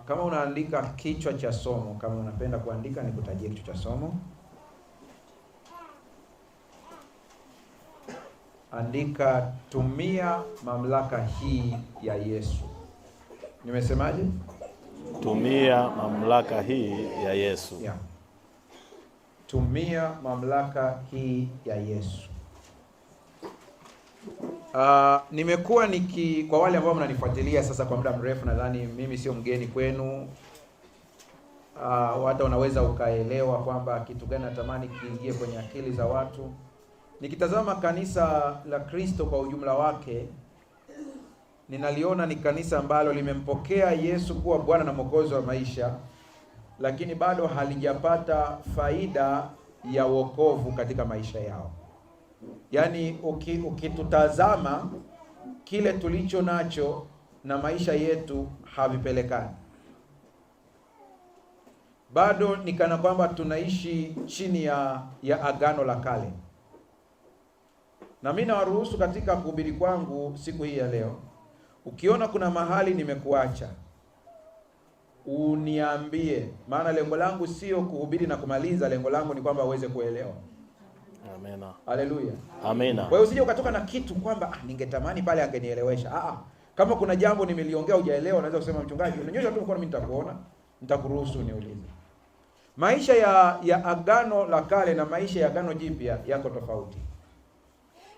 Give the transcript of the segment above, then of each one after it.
Kama unaandika kichwa cha somo, kama unapenda kuandika nikutajie kichwa cha somo. Andika tumia mamlaka hii ya Yesu. Nimesemaje? Tumia mamlaka hii ya Yesu. Yeah. Tumia mamlaka hii ya Yesu. Nimekuwa kwa wale ambao mnanifuatilia sasa kwa muda mrefu, nadhani mimi sio mgeni kwenu. Hata unaweza ukaelewa kwamba kitu gani natamani kiingie kwenye akili za watu. Nikitazama kanisa la Kristo kwa ujumla wake, ninaliona ni kanisa ambalo limempokea Yesu kuwa Bwana na Mwokozi wa maisha, lakini bado halijapata faida ya wokovu katika maisha yao. Yaani ukitutazama kile tulicho nacho na maisha yetu havipelekani. Bado ni kana kwamba tunaishi chini ya agano la kale. Na mimi nawaruhusu katika kuhubiri kwangu siku hii ya leo, ukiona kuna mahali nimekuacha, uniambie, maana lengo langu sio kuhubiri na kumaliza, lengo langu ni kwamba uweze kuelewa. Amina. Haleluya. Amina. Kwa hiyo usije ukatoka na kitu kwamba ningetamani pale angenielewesha. Kama kuna jambo nimeliongea hujaelewa, unaweza kusema mchungaji, unanyosha tu mkono, mimi nitakuona, nitakuruhusu niulize. Maisha ya agano la kale na maisha ya agano jipya yako tofauti.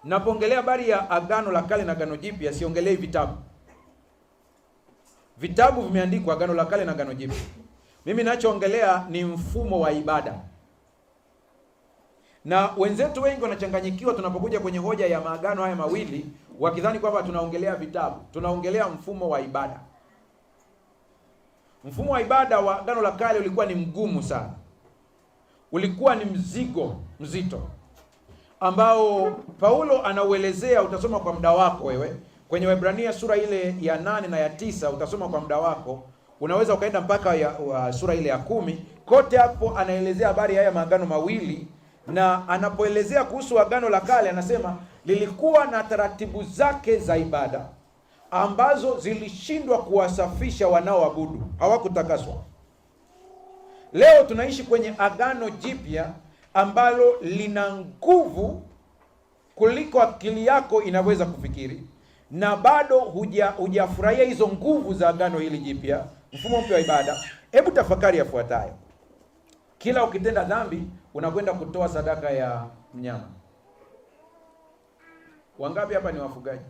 Napoongelea habari ya agano la kale na agano jipya, siongelei vitabu. Vitabu vimeandikwa agano la kale na agano jipya. Mimi ninachoongelea ni mfumo wa ibada. Na wenzetu wengi wanachanganyikiwa tunapokuja kwenye hoja ya maagano haya mawili, wakidhani kwamba tunaongelea vitabu. Tunaongelea mfumo wa ibada. Mfumo wa ibada wa agano la kale ulikuwa ni mgumu sana. Ulikuwa ni mzigo mzito ambao Paulo anauelezea. Utasoma kwa muda wako wewe kwenye Waebrania sura ile ya 8 na ya 9, utasoma kwa muda wako. Unaweza ukaenda mpaka sura ile ya 10. Kote hapo anaelezea habari haya maagano mawili, na anapoelezea kuhusu agano la kale anasema lilikuwa na taratibu zake za ibada ambazo zilishindwa kuwasafisha wanaoabudu, hawakutakaswa. Leo tunaishi kwenye agano jipya ambalo lina nguvu kuliko akili yako inaweza kufikiri, na bado hujafurahia hizo nguvu za agano hili jipya, mfumo mpya wa ibada. Hebu tafakari yafuatayo. Kila ukitenda dhambi unakwenda kutoa sadaka ya mnyama. Wangapi hapa ni wafugaji?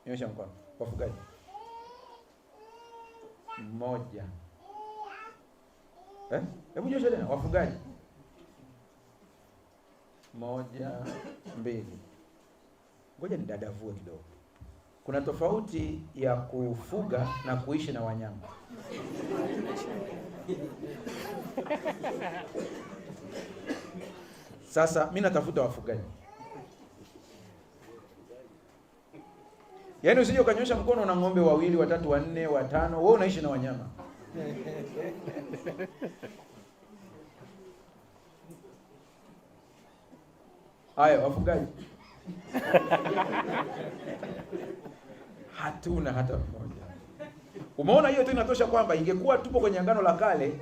Nyosha mkono. Wafugaji. Mmoja. Hebu nyosha tena. Wafugaji. 1, 2. Ngoja nidadavue kidogo. Kuna tofauti ya kufuga na kuishi na wanyama. Sasa mimi natafuta wafugaji. Yaani usije ukanyosha mkono na ng'ombe 2, 3, 4, 5, wewe unaishi na wanyama. Haya, wafugaji. Hatuna hata mmoja. Umeona, hiyo tu inatosha kwamba ingekuwa tupo kwenye agano la kale,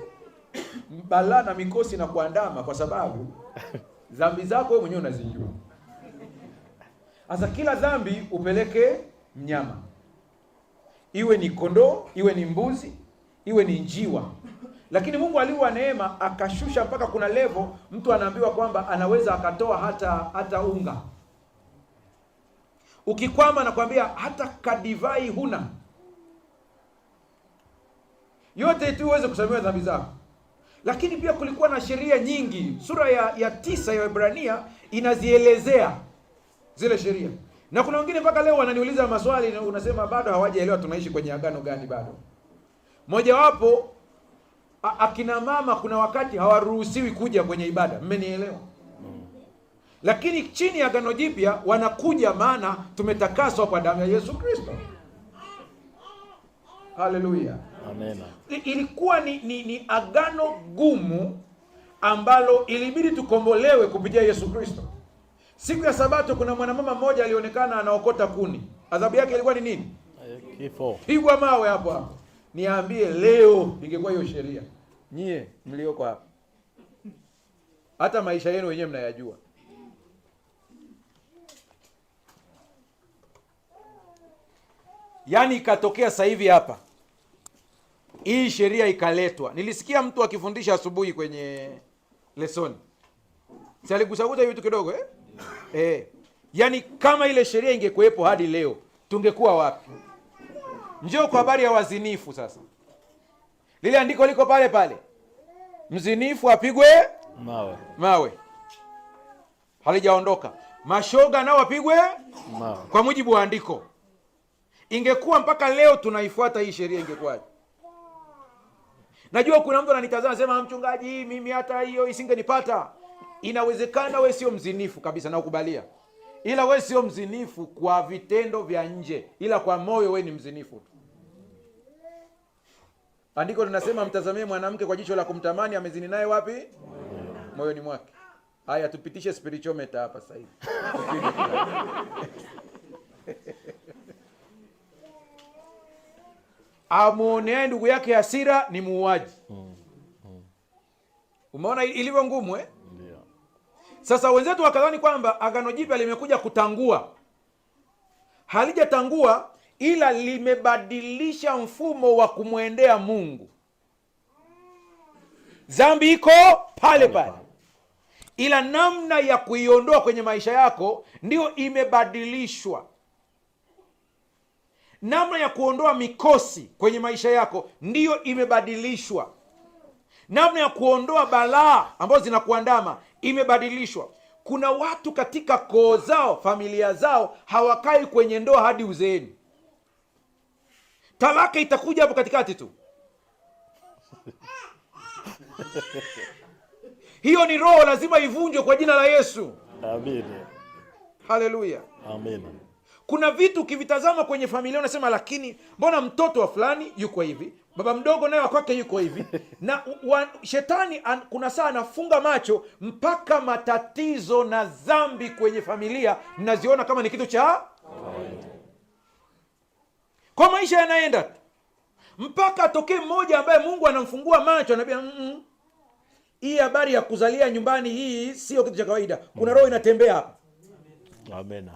balaa na mikosi na kuandama, kwa sababu dhambi zako wewe mwenyewe unazijua. Sasa kila dhambi upeleke mnyama, iwe ni kondoo, iwe ni mbuzi, iwe ni njiwa. Lakini Mungu aliwa neema akashusha mpaka kuna level mtu anaambiwa kwamba anaweza akatoa hata unga. Ukikwama na kwambia hata kadivai huna, yote tu uweze kusamehewa dhambi zako. Lakini pia kulikuwa na sheria nyingi. Sura ya 9 ya Waebrania inazielezea zile sheria. Na kuna wengine mpaka leo wananiuliza maswali na unasema bado hawajaelewa tunaishi kwenye agano gani bado. Moja wapo, akina mama kuna wakati hawaruhusiwi kuja kwenye ibada. Mmenielewa? Lakini chini ya agano jipya wanakuja, maana tumetakaswa kwa damu ya Yesu Kristo. Haleluya. Amen. Ilikuwa ni agano gumu ambalo ilibidi tukombolewe kupitia Yesu Kristo. Siku ya Sabato kuna mwanamama mmoja alionekana anaokota kuni. Adhabu yake ilikuwa ni nini? Kifo. Pigwa mawe hapo. Niambie leo ingekuwa hiyo sheria, nyie mlioko hapa, hata maisha yenu wenyewe mnayajua. Yaani ikatokea sasa hivi hapa hii sheria ikaletwa. Nilisikia mtu akifundisha asubuhi kwenye lesoni, si aligusagusa hivi tu kidogo yaani kama ile sheria ingekuwepo hadi leo tungekuwa wapi? Njoo kwa habari ya wazinifu sasa. Lile andiko liko pale pale, mzinifu apigwe mawe. Halijaondoka. Mashoga nao apigwe mawe kwa mujibu wa andiko. Ingekuwa mpaka leo tunaifuata hii sheria, ingekuwaje? Najua kuna mtu ananitazama sema, mchungaji, mimi hata hiyo isingenipata. Inawezekana we sio mzinifu kabisa, na ukubalia. Ila we sio mzinifu kwa vitendo vya nje, ila kwa moyo we ni mzinifu tu. Andiko linasema mtazamie mwanamke kwa jicho la kumtamani, amezini naye wapi? Moyoni mwake. Haya, tupitishe spirituometer hapa sasa hivi. Amuonea ndugu yake hasira ni muuaji. Umeona ilivyo ngumu eh? Ndio. Sasa wenzetu wakadhani kwamba Agano Jipya limekuja kutangua. Halijatangua, ila limebadilisha mfumo wa kumwendea Mungu. Dhambi iko pale pale, ila namna ya kuiondoa kwenye maisha yako ndio imebadilishwa. Namna ya kuondoa mikosi kwenye maisha yako ndiyo imebadilishwa. Namna ya kuondoa balaa ambazo zinakuandama imebadilishwa. Kuna watu katika koo zao, familia zao, hawakai kwenye ndoa hadi uzeeni. Talaka itakuja hapo katikati tu. Hiyo ni roho, lazima ivunjwe kwa jina la Yesu. Amen. Haleluya. Amen. Kuna vitu ukivitazama kwenye familia unasema, lakini mbona mtoto wa fulani yuko hivi, baba mdogo naye kwake yuko hivi. Na shetani kuna saa anafunga macho mpaka matatizo na dhambi kwenye familia mnaziona kama ni kitu cha kwa maisha yanaenda mpaka atokee mmoja ambaye Mungu anamfungua macho, anambia hii habari ya kuzalia nyumbani hii sio kitu cha kawaida. Kuna roho inatembea hapa. Amen.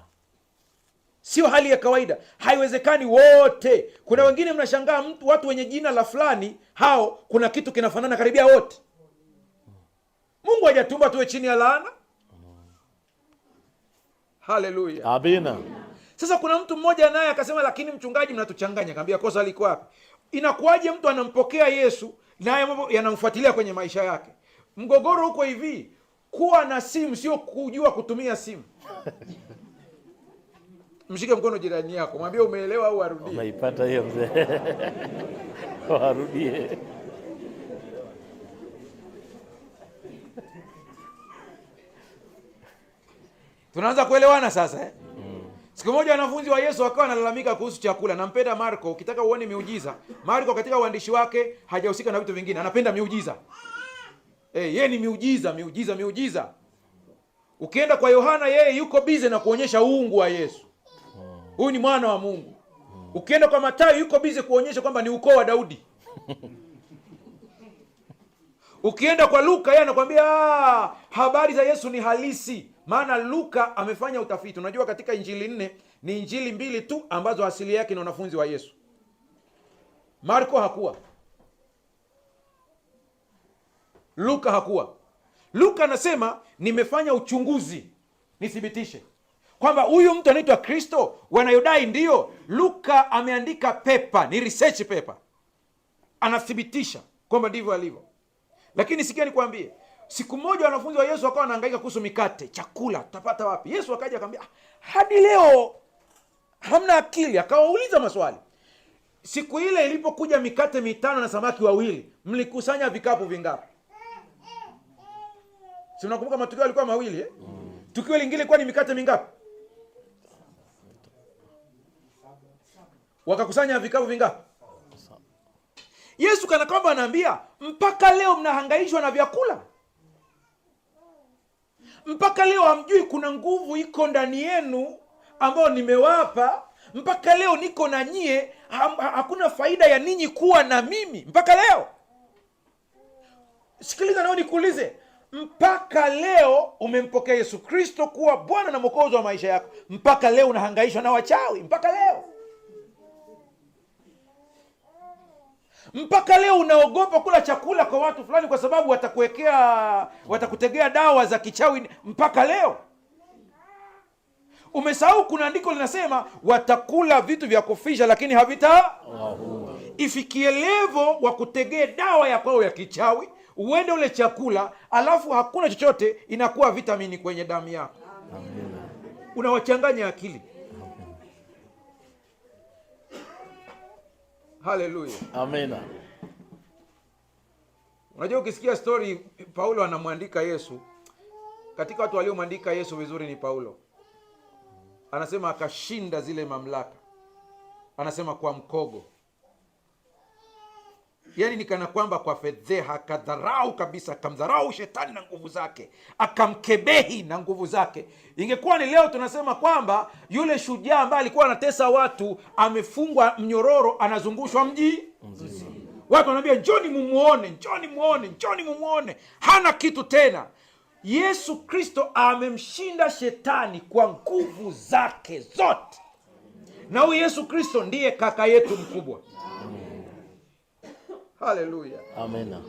Sio hali ya kawaida. Haiwezekani wote. Kuna wengine mnashangaa watu wenye jina la fulani, hao kuna kitu kinafanana karibia wote. Mungu hajatumba tuwe chini ya laana. Haleluya. Amina. Sasa kuna mtu mmoja naye akasema, lakini mchungaji, mnatuchanganya. Akamwambia, kosa liko wapi? Inakuwaje mtu anampokea Yesu naye mambo yanamfuatilia kwenye maisha yake? Mgogoro huko hivi, kuwa na simu sio kujua kutumia simu. Mshike mkono jirani yako, mwambie umeelewa au arudie. Umeipata hiyo mzee? Arudie. Tunaanza kuelewana sasa eh? Siku moja wanafunzi wa Yesu wakawa wanalalamika kuhusu chakula. Nampenda Marko, ukitaka uone miujiza. Marko katika uandishi wake hajahusika na vitu vingine, anapenda miujiza. Yeye ni miujiza. Ukienda kwa Yohana, yeye yuko busy na kuonyesha uungu wa Yesu. Huyu ni mwana wa Mungu. Ukienda kwa Mathayo, yuko busy kuonyesha kwamba ni ukoo wa Daudi. Ukienda kwa Luka, yeye anakuambia habari za Yesu ni halisi. Maana Luka amefanya utafiti. Unajua katika injili 4 ni injili 2 tu ambazo asili yake ni wanafunzi wa Yesu. Marko hakuwa. Luka hakuwa. Luka anasema nimefanya uchunguzi nithibitishe kwamba huyu mtu anaitwa Kristo wanayodai ndio. Luka ameandika paper, ni research paper. Anathibitisha kwamba ndivyo alivyo. Lakini sikia nikwambie, siku moja wanafunzi wa Yesu wakawa wanahangaika kuhusu mikate, chakula tutapata wapi? Yesu akaja akamwambia, hadi leo hamna akili. Akawauliza maswali. Siku ile ilipokuja mikate 5 na samaki 2, mlikusanya vikapu vingapi? Si unakumbuka matukio yalikuwa 2 eh? Tukio lingine ilikuwa ni mikate mingapi? Wakakusanya vikapu vingapi? Yesu kana kwamba anaambia, mpaka leo mnahangaishwa na vyakula. Mpaka leo hamjui kuna nguvu iko ndani yenu ambayo nimewapa. mpaka leo niko na nyie, hakuna faida ya ninyi kuwa na mimi mpaka leo. Sikiliza nao nikuulize, mpaka leo umempokea Yesu Kristo kuwa Bwana na Mwokozi wa maisha yako, mpaka leo unahangaishwa na wachawi? Mpaka leo? Mpaka leo unaogopa kula chakula kwa watu fulani kwa sababu watakutegea dawa za kichawi? Mpaka leo? Umesahau kuna andiko linasema watakula vitu vya kufisha lakini havita ifikie levo wa kutegea dawa ya kwao ya kichawi, uende ule chakula alafu hakuna chochote, inakuwa vitamini kwenye damu yako. Unawachanganya akili. Haleluya, amina. Unajua, ukisikia story Paulo anamwandika Yesu, katika watu waliomwandika Yesu vizuri ni Paulo. Anasema akashinda zile mamlaka, anasema kwa mkogo. Yaani ni kana kwamba kwa fedheha, akadharau kabisa, akamdharau shetani na nguvu zake, akamkebehi na nguvu zake. Ingekuwa ni leo tunasema kwamba yule shujaa ambaye alikuwa anatesa watu, amefungwa mnyororo, anazungushwa mji mzima. Watu wanaambia njoni mumuone, njoni muone, njoni mumuone, hana kitu tena. Yesu Kristo amemshinda shetani kwa nguvu zake zote, na huyu Yesu Kristo ndiye kaka yetu mkubwa. Haleluya, amina.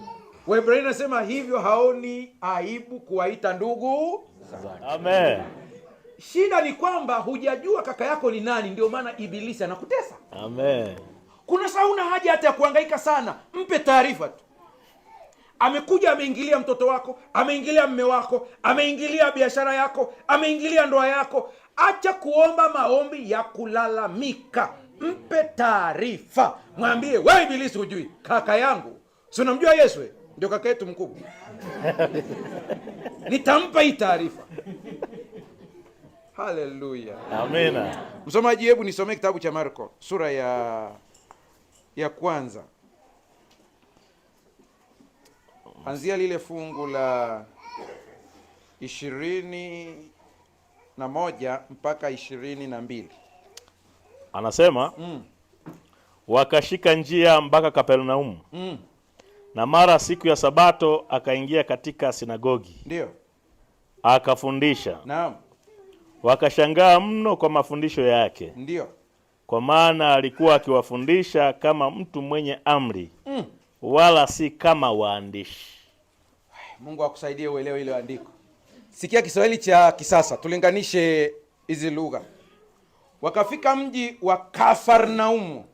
Waebrania nasema hivyo haoni aibu kuwaita ndugu zake. Amen. Shida ni kwamba hujajua kaka yako ni nani, ndio maana ibilisi anakutesa. Amen. Kuna sauna haja hata ya kuhangaika sana, mpe taarifa tu. Amekuja, ameingilia mtoto wako, ameingilia mme wako, ameingilia biashara yako, ameingilia ndoa yako. Acha kuomba maombi ya kulalamika, mpe taarifa. Mwambie, wewe ibilisi hujui kaka yangu, si unamjua Yesu ndio kaka yetu mkubwa. Nitampa hii taarifa. Haleluya, amina. Msomaji, hebu nisomee kitabu cha Marko sura ya kwanza, anzia lile fungu la 21 mpaka 22. Anasema wakashika njia mpaka Kapernaumu. Na mara siku ya Sabato akaingia katika sinagogi. Ndio. Akafundisha. Naam. Wakashangaa mno kwa mafundisho yake. Ndio. Kwa maana alikuwa akiwafundisha kama mtu mwenye amri, wala si kama waandishi. Mungu akusaidie uelewe ile andiko. Sikia Kiswahili cha kisasa, tulinganishe hizi lugha. Wakafika mji wa Kafarnaumu.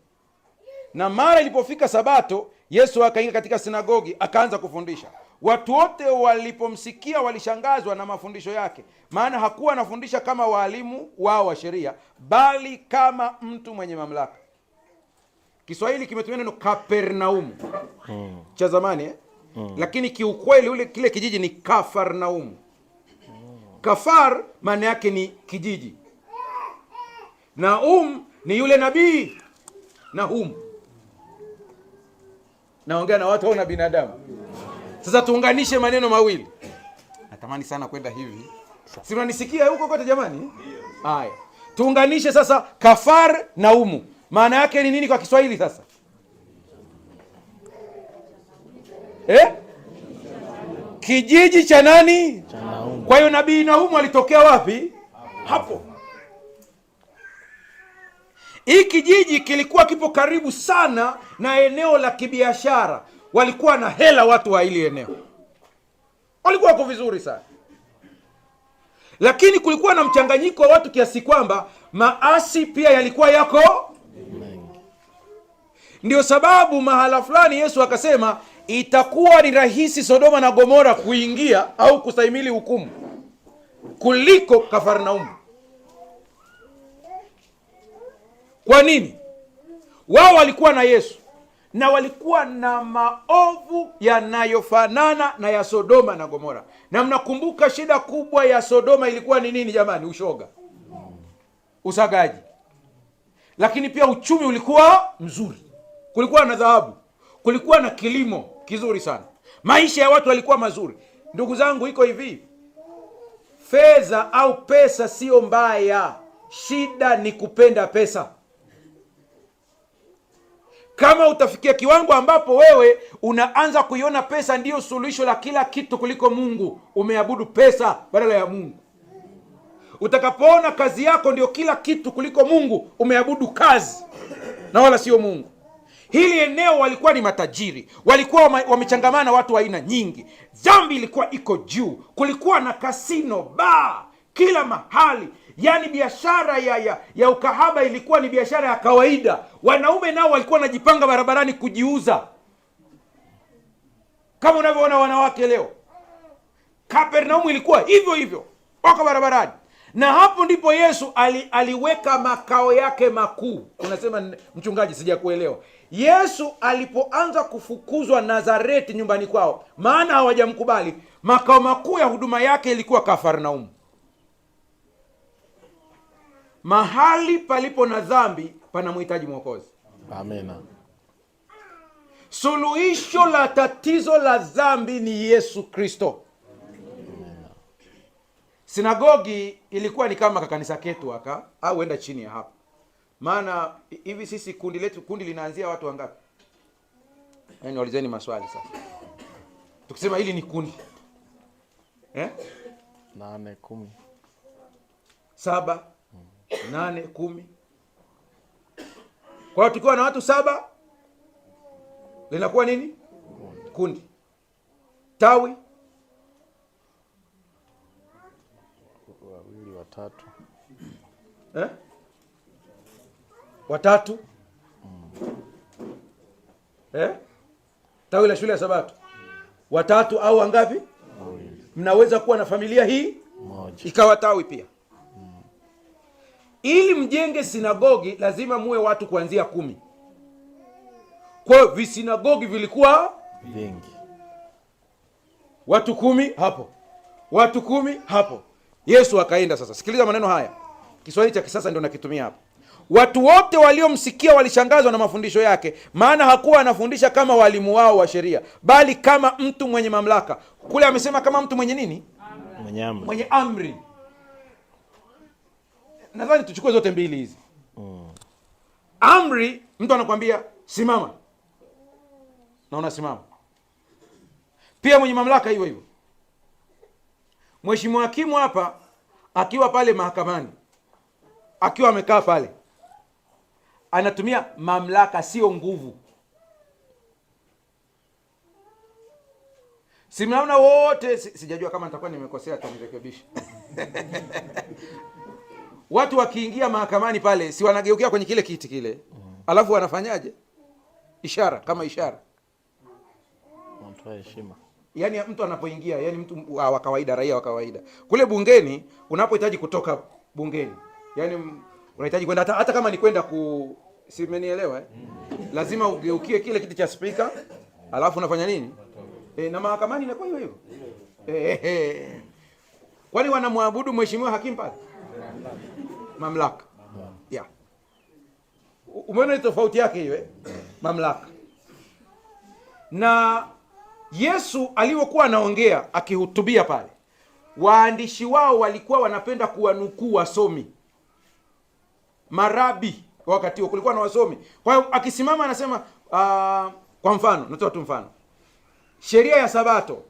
Na mara ilipofika Sabato, Yesu akaingia katika sinagogi, akaanza kufundisha. Watu wote walipomsikia walishangazwa na mafundisho yake, maana hakuwa anafundisha kama walimu wao wa sheria, bali kama mtu mwenye mamlaka. Kiswahili kimetumia neno Kapernaumu cha zamani lakini kiukweli kile kijiji ni Kafarnaumu. Kafar maana yake ni kijiji, Naum ni yule nabii, Nahum. Naongea na watu au na binadamu? Sasa tuunganishe maneno mawili. Natamani sana kwenda hivi. Si unanisikia huko kote jamani? Haya. Tuunganishe sasa Kafar na Umu. Maana yake ni nini kwa Kiswahili sasa? Kijiji cha nani? Cha Naum. Kwa hiyo nabii Naum alitokea wapi? Hapo. Hii kijiji kilikuwa kipo karibu sana na eneo la kibiashara. Walikuwa na hela watu wa hili eneo, walikuwa wako vizuri sana. Lakini kulikuwa na mchanganyiko wa watu kiasi kwamba maasi pia yalikuwa yako. Ndio sababu mahala fulani Yesu akasema itakuwa ni rahisi Sodoma na Gomora kuingia au kustahimili hukumu kuliko Kafarnaumu. Kwa nini? Wao walikuwa na Yesu na walikuwa na maovu yanayofanana na ya Sodoma na Gomora. Na mnakumbuka shida kubwa ya Sodoma ilikuwa ni nini jamani? Ushoga, usagaji. Lakini pia uchumi ulikuwa mzuri, kulikuwa na dhahabu, kulikuwa na kilimo kizuri sana, maisha ya watu walikuwa mazuri. Ndugu zangu, iko hivi, fedha au pesa sio mbaya, shida ni kupenda pesa. Kama utafikia kiwango ambapo wewe unaanza kuiona pesa ndiyo suluhisho la kila kitu kuliko Mungu, umeabudu pesa badala ya Mungu. Utakapoona kazi yako ndio kila kitu kuliko Mungu, umeabudu kazi na wala sio Mungu. Hili eneo walikuwa ni matajiri, walikuwa wamechangamana watu wa aina nyingi. Dhambi ilikuwa iko juu, kulikuwa na kasino, baa kila mahali. Yaani biashara ya ukahaba ilikuwa ni biashara ya kawaida. Wanaume nao walikuwa wanajipanga barabarani kujiuza, kama unavyoona wanawake leo. Kapernaumu ilikuwa hivyo hivyo, wako barabarani. Na hapo ndipo Yesu aliweka makao yake makuu. Unasema mchungaji, sijakuelewa. Yesu alipoanza kufukuzwa Nazareti nyumbani kwao, maana hawajamkubali, makao makuu ya huduma yake ilikuwa Kafarnaumu. Mahali palipo na dhambi panamhitaji mwokozi. Amina. Suluhisho la tatizo la dhambi ni Yesu Kristo. Sinagogi ilikuwa ni kama kakanisa ketu haka, au enda chini ya hapa. Maana hivi sisi kundi linaanzia watu wangapi? Yaani ulizeni maswali sasa. Tukisema hili ni kundi. 8, 10. 7, 8, 10. Kwa hiyo tukiwa na watu 7 linakuwa nini? Kundi. Tawi 2, 3. Watatu. Tawi la shule ya Sabato. Watatu au wangapi? Mnaweza kuwa na familia hii moja ikawa tawi pia. Ili mjenge sinagogi lazima muwe watu kuanzia 10. Kwa hiyo visinagogi vilikuwa vingi. Watu 10 hapo, watu 10 hapo. Yesu akaenda sasa. Sikiliza maneno haya, Kiswahili cha kisasa ndio nakitumia hapa. Watu wote waliomsikia walishangazwa na mafundisho yake, maana hakuwa anafundisha kama walimu wao wa sheria, bali kama mtu mwenye mamlaka. Kule amesema kama mtu mwenye nini? Mwenye amri. Nadhani tuchukue zote mbili hizi. Amri, mtu anakuambia simama na unasimama. Pia mwenye mamlaka hivyo hivyo. Mheshimiwa hakimu hapa akiwa pale mahakamani, akiwa amekaa pale, anatumia mamlaka, sio nguvu. Simnaona wote, sijajua kama nitakuwa nimekosea, atanirekebisha. Watu wakiingia mahakamani pale, si wanageukia kwenye kile kiti kile, alafu wanafanyaje? Ishara, kama ishara. Wanatoa heshima. Yaani mtu anapoingia, yaani mtu wa kawaida, raia wa kawaida. Kule bungeni, unapohitaji kutoka bungeni, yaani unahitaji kwenda hata kama ni kwenda si mmenielewa lazima ugeukie kile kiti cha speaker, alafu unafanya nini? Na mahakamani inakuwa hiyo hiyo. Kwani wanamwabudu mheshimiwa hakimu pale? Mamlaka. Yeah. Umeona tofauti yake hiyo mamlaka. Na Yesu aliyokuwa anaongea akihutubia pale, waandishi wao walikuwa wanapenda kuwanukuu wasomi, marabi. Wakati huo kulikuwa na wasomi. Kwa hiyo akisimama anasema kwa mfano, natoa tu mfano. Sheria ya Sabato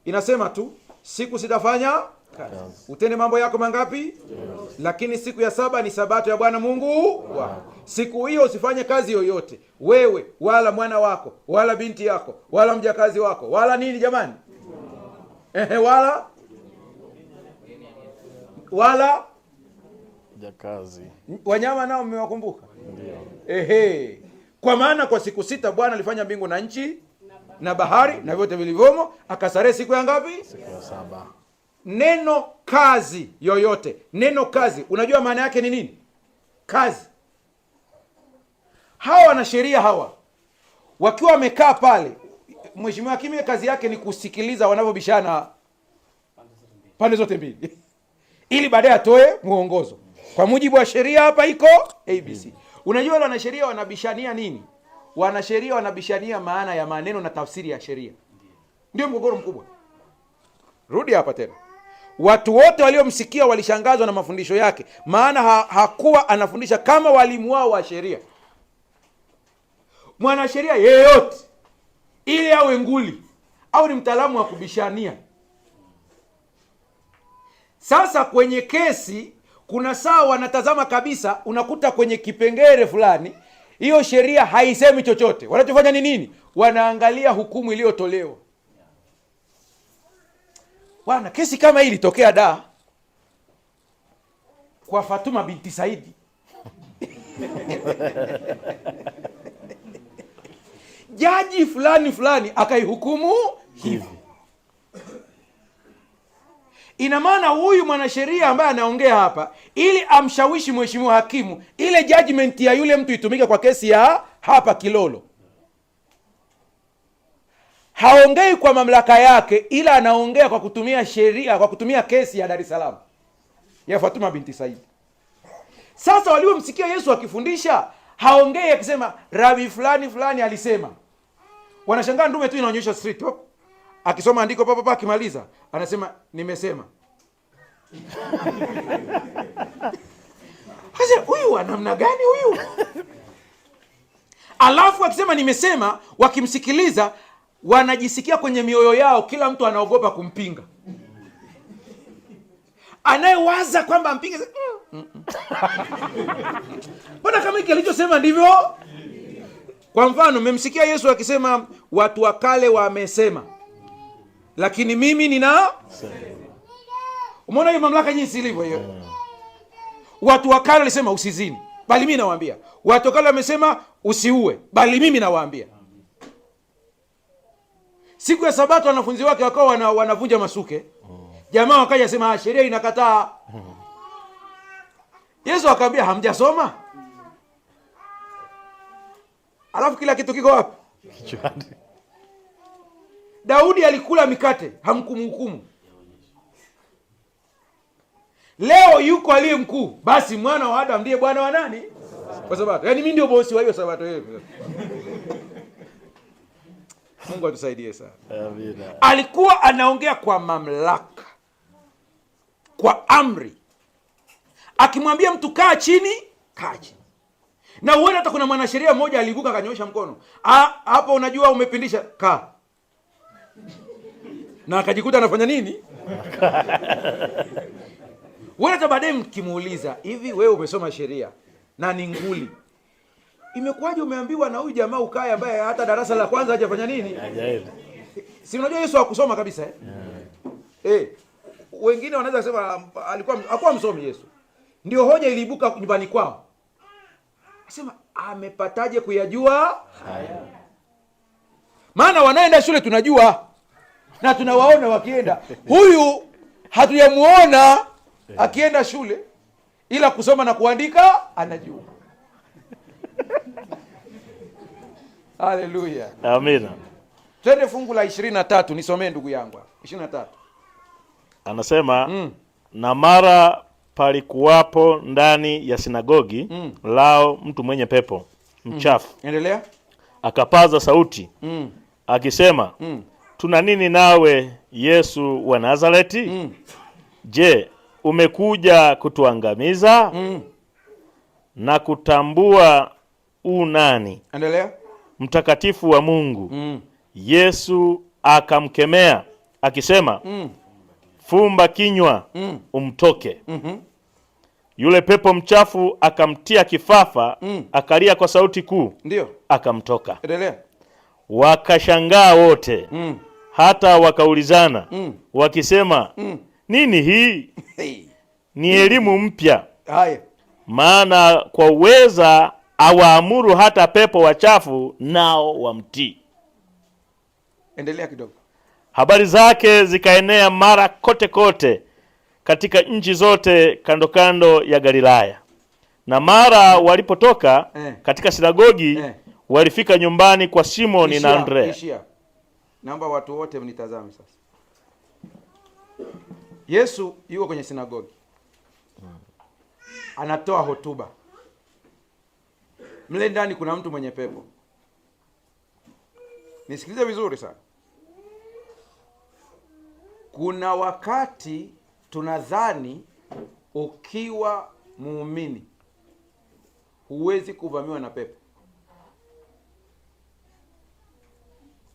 inasema tu siku sitafanya kazi. Utende mambo yako mangapi? Lakini siku ya 7 ni Sabato ya Bwana Mungu wako. Siku hiyo usifanye kazi yoyote, wewe wala mwana wako wala binti yako wala mjakazi wako wala nini jamani? wala mjakazi. Wanyama nao mmewakumbuka? Ndio. Kwa maana kwa siku 6 Bwana alifanya mbingu na nchi na bahari na vyote vilivyomo, akastarehe siku ya ngapi? Siku ya 7. Neno kazi yoyote, neno kazi, unajua maana yake ni nini? Kazi. Hawa wanasheria hawa wakiwa wamekaa pale, mheshimiwa hakimu kazi yake ni kusikiliza wanavyobishana pande zote mbili ili baadaye atoe muongozo. Kwa mujibu wa sheria hapa iko ABC. Unajua wale wanasheria wanabishania nini? Wanasheria wanabishania maana ya maneno na tafsiri ya sheria. Ndio mgogoro mkubwa. Rudi hapa tena. Watu wote waliomsikia walishangazwa na mafundisho yake, maana hakuwa anafundisha kama walimu wao wa sheria. mwanasheria yeyote ili awe nguli au ni mtaalamu wa kubishania. Sasa kwenye kesi kuna saa wanatazama kabisa, unakuta kwenye kipengele fulani hiyo sheria haisemi chochote. Wanachofanya ni nini? Wanaangalia hukumu iliyotolewa. Bwana, kesi kama hii ilitokea da kwa Fatuma binti Saidi. Jaji fulani akaihukumu hivi. Ina maana huyu mwanasheria ambaye anaongea hapa, ili amshawishi mheshimiwa hakimu, ile judgment ya yule mtu itumike kwa kesi ya hapa Kilolo. Haongei kwa mamlaka yake, ila anaongea kwa kutumia sheria, kwa kutumia kesi ya Dar es Salaam ya Fatuma binti Said. Sasa waliomsikia Yesu akifundisha, haongei akisema rabi fulani alisema. Wanashangaa ndume tu inaonyesha street hop. Akisoma andiko papa akimaliza anasema nimesema. Hasa huyu wa namna gani huyu? Alafu akisema nimesema, wakimsikiliza wanajisikia kwenye mioyo yao kila mtu anaogopa kumpinga. Anayewaza kwamba ampinge, mbona kama hiki alichosema ndivyo? Kwa mfano, mmemsikia Yesu akisema watu wa kale wamesema, lakini mimi nina. Umeona hiyo mamlaka jinsi ilivyo hiyo? Watu wa kale walisema usizini, bali mimi nawaambia. Watu wa kale wamesema usiue, bali mimi nawaambia. Siku ya Sabato wanafunzi wake wakawa wanavunja masuke. Jamaa wakaja sema sheria inakataa. Yesu akamwambia hamjasoma? Alafu kila kitu kiko wapi? Daudi alikula mikate, hamkumhukumu. Leo yuko aliye mkuu, basi mwana wa Adam ndiye bwana wa nani? Kwa Sabato. Yaani mimi ndio bosi wa hiyo Sabato yetu. Mungu atusaidie sana. Amina. Alikuwa anaongea kwa mamlaka, kwa amri. Akimwambia mtu kaa chini, kaa chini. Na uone hata kuna mwanasheria mmoja aliibuka akanyosha mkono. Hapo unajua umepindisha, kaa. Na akajikuta anafanya nini? Wewe hata baadaye mkimuuliza, hivi wewe umesoma sheria na ni nguli, imekuwaje umeambiwa na huyu jamaa ukae ambaye hata darasa la kwanza hajafanya nini? Si unajua Yesu hakusoma kabisa wengine wanaweza kusema hakuwa msomi Yesu. Ndio hoja iliibuka nyumbani kwao. Asema amepataje kuyajua haya? Maana wanaenda shule tunajua na tunawaona wakienda. Huyu hatujamuona akienda shule, ila kusoma na kuandika anajua. Haleluya. Amina. Twende fungu la 23 nisomee ndugu yangu. 23. Anasema na mara palikuwapo ndani ya sinagogi lao mtu mwenye pepo mchafu. Endelea. Akapaza sauti akisema tuna nini nawe Yesu wa Nazareti? Je, umekuja kutuangamiza? Na kutambua nani? Endelea. Mtakatifu wa Mungu. Yesu akamkemea akisema fumba kinywa umtoke. Yule pepo mchafu akamtia kifafa akalia kwa sauti kuu. Ndio. Akamtoka. Endelea. Wakashangaa wote hata wakaulizana wakisema nini hii? Ni elimu mpya. Haya. Maana kwa uweza awaamuru hata pepo wachafu nao wamtii. Endelea kidogo. Habari zake zikaenea mara kote kote katika nchi zote kando kando ya Galilaya. Na mara walipotoka katika sinagogi walifika nyumbani kwa Simoni na Andrea. Naomba watu wote mnitazame sasa. Yesu yuko kwenye sinagogi. Anatoa hotuba. Mle ndani kuna mtu mwenye pepo. Nisikilize vizuri sana. Kuna wakati tunadhani ukiwa muumini huwezi kuvamiwa na pepo.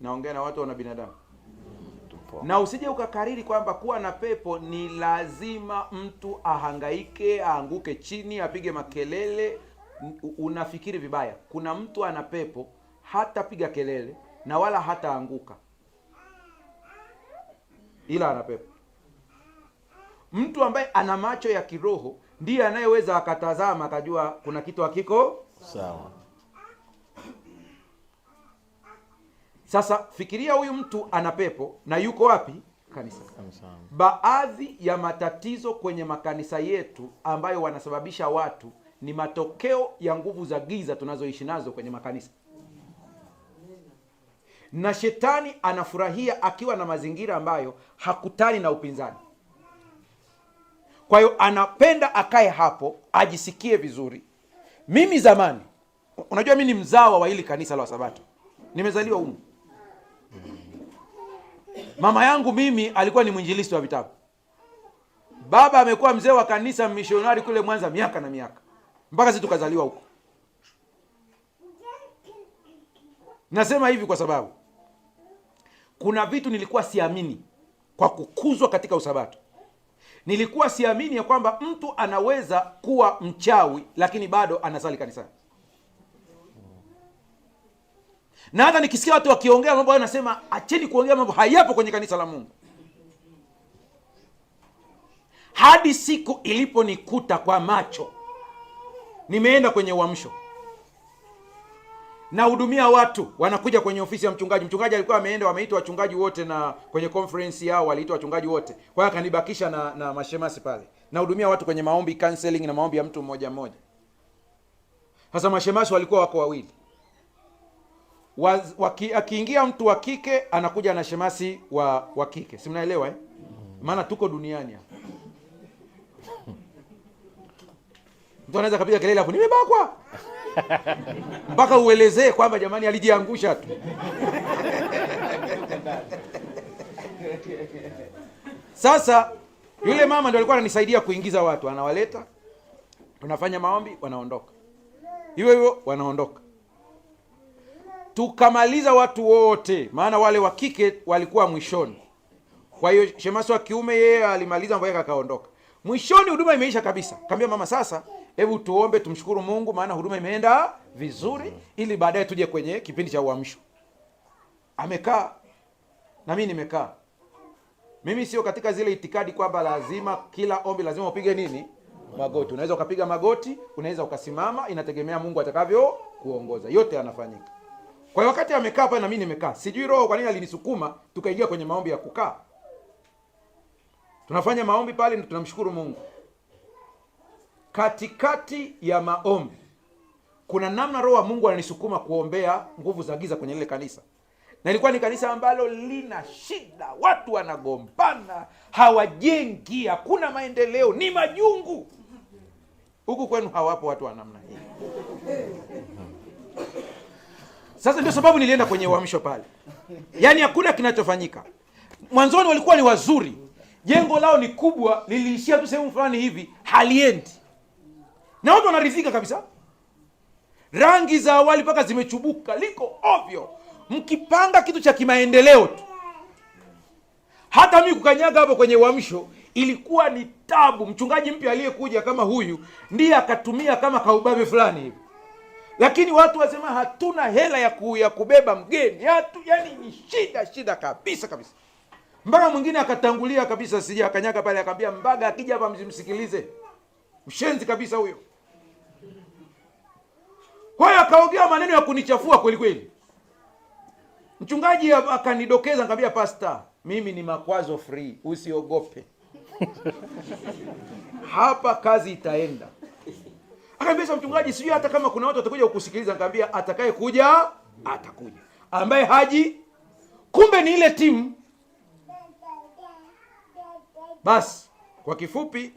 naongea na watu wana binadamu. Na usije ukakariri kwamba kuwa na pepo ni lazima mtu ahangaike, aanguke chini, apige makelele. Unafikiri vibaya. Kuna mtu ana pepo hatapiga kelele na wala hataanguka, ila ana pepo. Mtu ambaye ana macho ya kiroho ndiye anayeweza akatazama akajua kuna kitu hakiko sawa. Sasa fikiria huyu mtu ana pepo na yuko wapi? Kanisa. Baadhi ya matatizo kwenye makanisa yetu ambayo wanasababisha watu ni matokeo ya nguvu za giza tunazoishi nazo kwenye makanisa. Na shetani anafurahia akiwa na mazingira ambayo hakutani na upinzani. Kwa hiyo anapenda akae hapo ajisikie vizuri. Mimi zamani, unajua mimi ni mzawa wa hili kanisa la Sabato. Nimezaliwa humu. Mama yangu mimi alikuwa ni mwinjilisti wa vitabu. Baba amekuwa mzee wa kanisa missionary kule Mwanza miaka na miaka. Mpaka sisi tukazaliwa huko. Nasema hivi kwa sababu kuna vitu nilikuwa siamini kwa kukuzwa katika usabato. Nilikuwa siamini ya kwamba mtu anaweza kuwa mchawi lakini bado anasali kanisani. Na hata nikisikia watu wakiongea mambo hayo nasema acheni kuongea mambo hayapo kwenye kanisa la Mungu. Hadi siku iliponikuta kwa macho. Nimeenda kwenye uamsho. Na hudumia watu wanakuja kwenye ofisi ya mchungaji. Mchungaji alikuwa ameenda, wameitwa wachungaji wote na kwenye conference yao waliitwa wachungaji wote. Kwa hiyo akanibakisha na mashemasi pale. Na hudumia watu kwenye maombi, counseling na maombi ya mtu mmoja mmoja. Sasa mashemasi walikuwa wako wawili. Akiingia mtu wa kike anakuja na shemasi wa kike. Si mnaelewa eh? Maana tuko duniani hapa. Mtu anaweza kapiga kelele hapo nimebakwa. Mpaka uelezee kwamba jamani alijiangusha tu. Sasa yule mama ndio alikuwa ananisaidia kuingiza watu, anawaleta, tunafanya maombi, wanaondoka. Hiyo wanaondoka. Tukamaliza watu wote, maana wale wa kike walikuwa mwishoni. Kwa hiyo shemasi wa kiume yeye alimaliza mpaka akaondoka. Mwishoni huduma imeisha kabisa. Kaambia mama sasa, hebu tuombe tumshukuru Mungu maana huduma imeenda vizuri ili baadaye tuje kwenye kipindi cha uamsho. Amekaa na mimi nimekaa. Mimi sio katika zile itikadi kwamba lazima kila ombi lazima upige nini? Magoti. Unaweza ukapiga magoti, unaweza ukasimama, inategemea Mungu atakavyo kuongoza. Yote yanafanyika. Kwa hiyo wakati amekaa pale na mimi nimekaa. Sijui roho kwa nini alinisukuma tukaingia kwenye maombi ya kukaa. Tunafanya maombi pale na tunamshukuru Mungu. Katikati ya maombi kuna namna roho wa Mungu ananisukuma kuombea nguvu za giza kwenye lile kanisa. Na ilikuwa ni kanisa ambalo lina shida, watu wanagombana, hawajengi, hakuna maendeleo, ni majungu. Huku kwenu hawapo watu wa namna hii. Sasa ndio sababu nilienda kwenye uamsho pale. Yaani hakuna kinachofanyika. Mwanzoni walikuwa ni wazuri. Jengo lao ni kubwa, liliishia tu sehemu fulani hivi, haliendi. Na watu wanaridhika kabisa. Rangi za awali paka zimechubuka, liko ovyo. Mkipanga kitu cha kimaendeleo tu. Hata mimi kukanyaga hapo kwenye uamsho ilikuwa ni tabu. Mchungaji mpya aliyekuja kama huyu ndiye akatumia kama kaubabe fulani hivi. Lakini watu wasema hatuna hela ya kubeba mgeni. Yani ni shida kabisa. Mpaka mwingine akatangulia kabisa, sija akanyaga pale akamwambia Mbaga akija hapa msimsikilize. Mshenzi kabisa huyo. Kwa hiyo akaongea maneno ya kunichafua kweli kweli. Mchungaji akanidokeza nikamwambia pastor, mimi ni makwazo free, usiogope. Hapa kazi itaenda. Akaniambia mchungaji, sijui hata kama kuna watu watakuja kukusikiliza. Nikamwambia atakaye kuja atakuja. Ambaye haji kumbe ni ile timu. Basi kwa kifupi